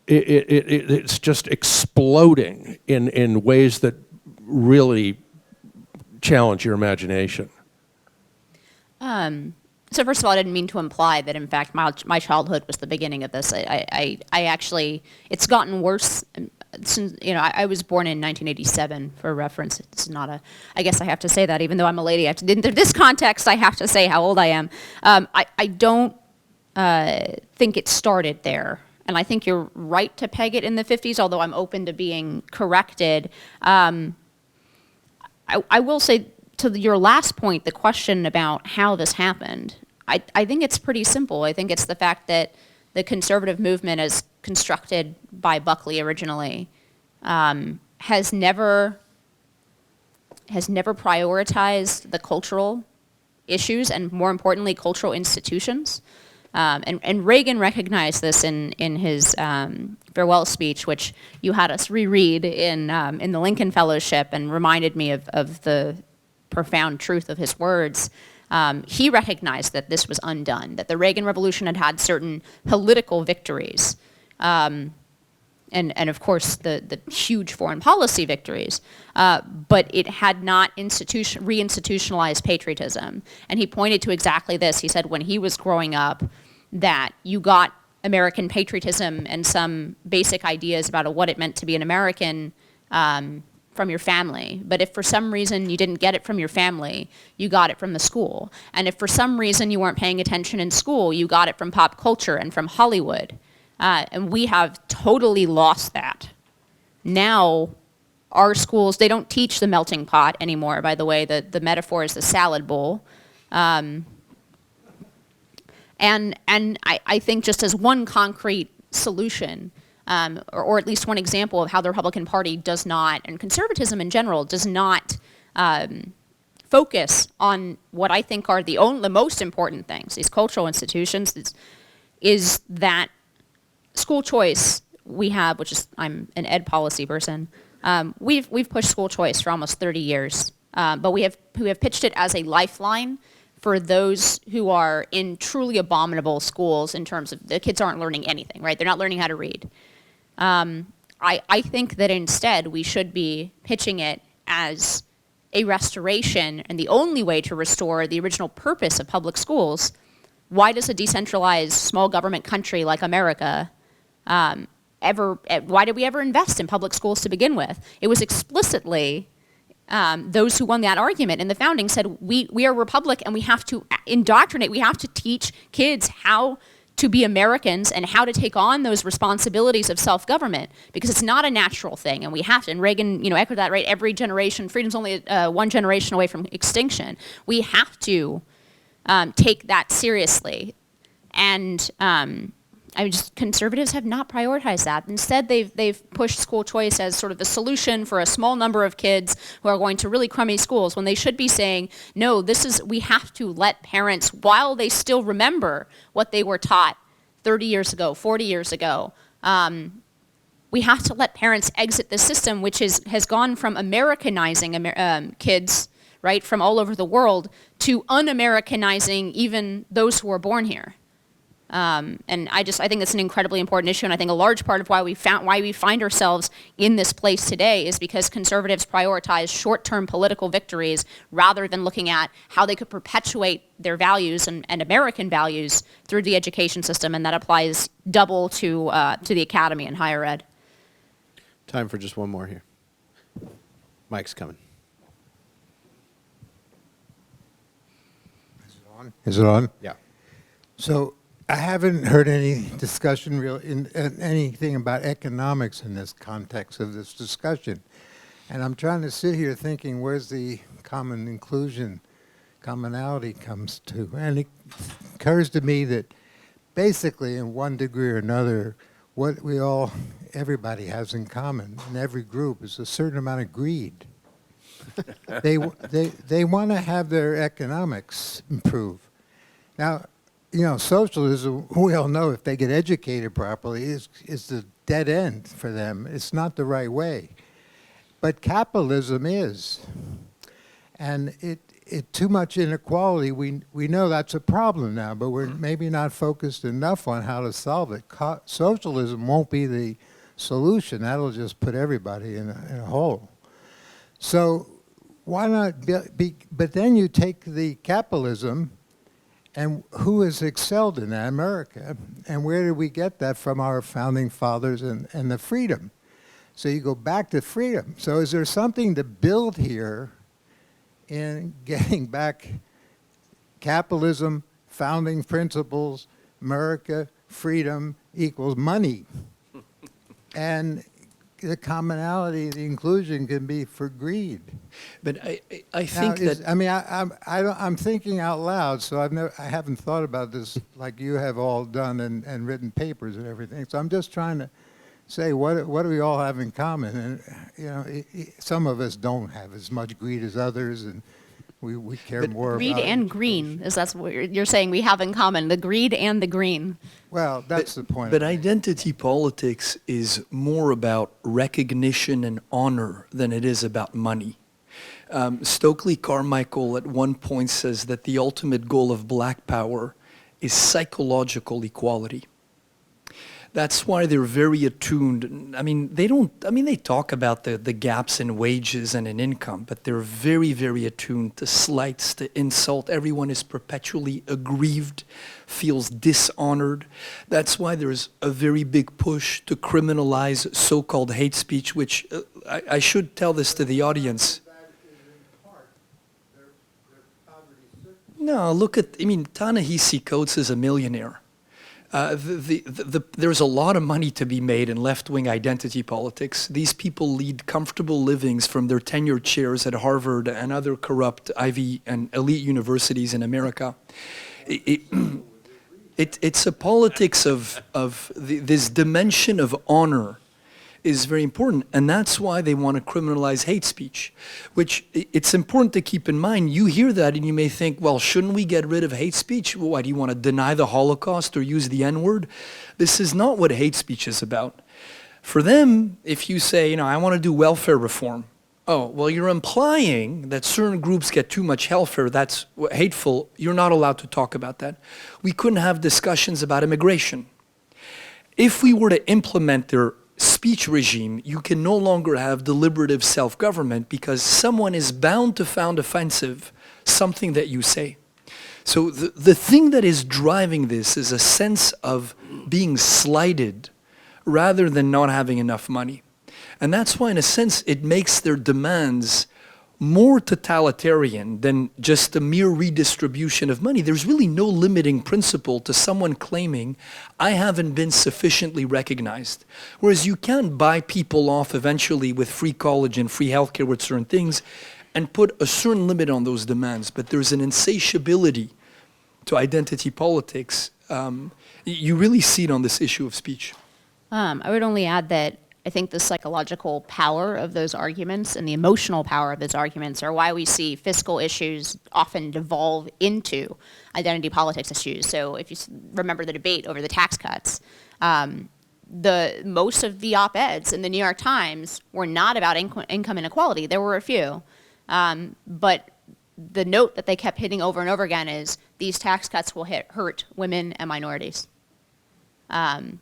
it's just exploding in ways that really challenge your imagination. So first of all, I didn't mean to imply that, in fact, my childhood was the beginning of this. I actually, it's gotten worse. Since, I was born in 1987, for reference. It's not a, I guess I have to say that, even though I'm a lady. In this context, I have to say how old I am. I don't think it started there. And I think you're right to peg it in the 50s, although I'm open to being corrected. I will say, to your last point, the question about how this happened, I think it's pretty simple. I think it's the fact that the conservative movement, as constructed by Buckley originally, has never prioritized the cultural issues and, more importantly, cultural institutions. And Reagan recognized this in his farewell speech, which you had us reread in the Lincoln Fellowship, and reminded me of the profound truth of his words. He recognized that this was undone, that the Reagan Revolution had had certain political victories, and of course the huge foreign policy victories, but it had not reinstitutionalized patriotism. And he pointed to exactly this. He said when he was growing up that you got American patriotism and some basic ideas about what it meant to be an American from your family. But if for some reason you didn't get it from your family, you got it from the school. And if for some reason you weren't paying attention in school, you got it from pop culture and from Hollywood. And we have totally lost that. Now, our schools, they don't teach the melting pot anymore, by the way. The metaphor is the salad bowl. And I think just as one concrete solution, or at least one example of how the Republican Party does not, and conservatism in general, does not focus on what I think are the most important things, these cultural institutions, is that school choice we have, which is, I'm an ed policy person, we've pushed school choice for almost 30 years, but we have pitched it as a lifeline for those who are in truly abominable schools, in terms of the kids aren't learning anything, right? They're not learning how to read. I think that instead we should be pitching it as a restoration, and the only way to restore the original purpose of public schools. Why does a decentralized small government country like America why did we ever invest in public schools to begin with? It was explicitly those who won that argument in the founding said, we are a republic and we have to indoctrinate, we have to teach kids how to be Americans and how to take on those responsibilities of self-government, because it's not a natural thing, and we have to, and Reagan echoed that, right? Every generation, freedom's only one generation away from extinction. We have to take that seriously. And just conservatives have not prioritized that. Instead, they've pushed school choice as sort of the solution for a small number of kids who are going to really crummy schools, when they should be saying, no, we have to let parents, while they still remember what they were taught 30 years ago, 40 years ago, we have to let parents exit the system, which has gone from Americanizing kids, right, from all over the world, to un-Americanizing even those who were born here. And I think that's an incredibly important issue, and I think a large part of why we find ourselves in this place today is because conservatives prioritize short-term political victories rather than looking at how they could perpetuate their values and American values through the education system, and that applies double to the academy and higher ed. Time for just one more here. Mike's coming. Is it on? Yeah. So I haven't heard any discussion in anything about economics in this context of this discussion. And I'm trying to sit here thinking, where's the commonality comes to? And it occurs to me that basically in one degree or another, what everybody has in common in every group is a certain amount of greed. They want to have their economics improve. Now, socialism, we all know if they get educated properly, is the dead end for them. It's not the right way. But capitalism is. And too much inequality, we know that's a problem now, but we're maybe not focused enough on how to solve it. Socialism won't be the solution. That'll just put everybody in a hole. So why not but then you take the capitalism, and who has excelled in that? America. And where did we get that? From our founding fathers and the freedom. So you go back to freedom. So is there something to build here in getting back capitalism, founding principles, America, freedom equals money? And the commonality, the inclusion can be for greed. But I think I'm thinking out loud, so I haven't thought about this like you have all done and written papers and everything. So I'm just trying to say, what do we all have in common? And some of us don't have as much greed as others, and we care more greed about and green, that's what you're saying we have in common, the greed and the green. Well, that's the point. But identity politics is more about recognition and honor than it is about money. Stokely Carmichael at one point says that the ultimate goal of black power is psychological equality. That's why they're very attuned. They talk about the gaps in wages and in income, but they're very, very attuned to slights, to insult. Everyone is perpetually aggrieved, feels dishonored. That's why there's a very big push to criminalize so-called hate speech, which I should tell this to the audience. No, look at, Ta-Nehisi Coates is a millionaire. There's a lot of money to be made in left-wing identity politics. These people lead comfortable livings from their tenured chairs at Harvard and other corrupt Ivy and elite universities in America. It's a politics of this dimension of honor is very important, and that's why they want to criminalize hate speech, which it's important to keep in mind. You hear that and you may think, well, shouldn't we get rid of hate speech? Why, do you want to deny the Holocaust or use the N-word? This is not what hate speech is about. For them, if you say, I want to do welfare reform, oh, well, you're implying that certain groups get too much welfare, that's hateful, you're not allowed to talk about that. We couldn't have discussions about immigration. If we were to implement their speech regime, you can no longer have deliberative self-government because someone is bound to find offensive something that you say. So the thing that is driving this is a sense of being slighted rather than not having enough money. And that's why, in a sense, it makes their demands more totalitarian than just a mere redistribution of money. There's really no limiting principle to someone claiming, I haven't been sufficiently recognized. Whereas you can buy people off eventually with free college and free healthcare with certain things and put a certain limit on those demands. But there's an insatiability to identity politics You really see it on this issue of speech. I would only add that I think the psychological power of those arguments and the emotional power of those arguments are why we see fiscal issues often devolve into identity politics issues. So if you remember the debate over the tax cuts, most of the op-eds in the New York Times were not about income inequality. There were a few. But the note that they kept hitting over and over again is these tax cuts will hurt women and minorities. And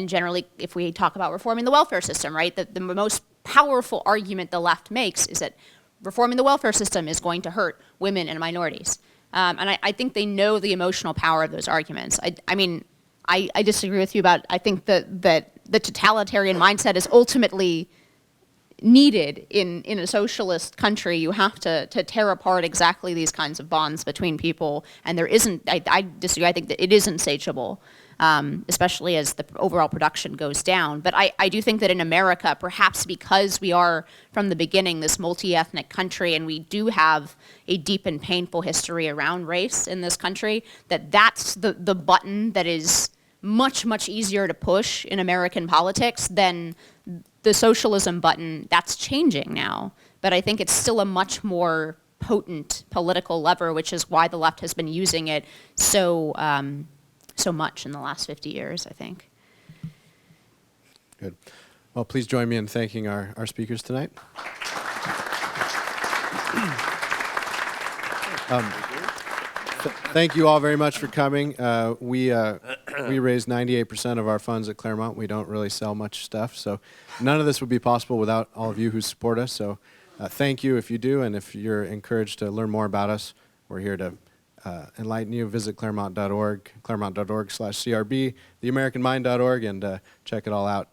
generally, if we talk about reforming the welfare system, right, the most powerful argument the left makes is that reforming the welfare system is going to hurt women and minorities. And I think they know the emotional power of those arguments. I mean, I disagree with you about, I think that the totalitarian mindset is ultimately needed in a socialist country. You have to tear apart exactly these kinds of bonds between people, and there isn't, I disagree, I think that it is insatiable, especially as the overall production goes down. But I do think that in America, perhaps because we are from the beginning this multi-ethnic country and we do have a deep and painful history around race in this country, that's the button that is much, much easier to push in American politics than the socialism button. That's changing now. But I think it's still a much more potent political lever, which is why the left has been using it so much in the last 50 years, I think. Good. Well, please join me in thanking our speakers tonight. Thank you all very much for coming. We raised 98% of our funds at Claremont. We don't really sell much stuff, so none of this would be possible without all of you who support us. So thank you if you do, and if you're encouraged to learn more about us, we're here to enlighten you. Visit claremont.org, claremont.org/CRB, theamericanmind.org, and check it all out.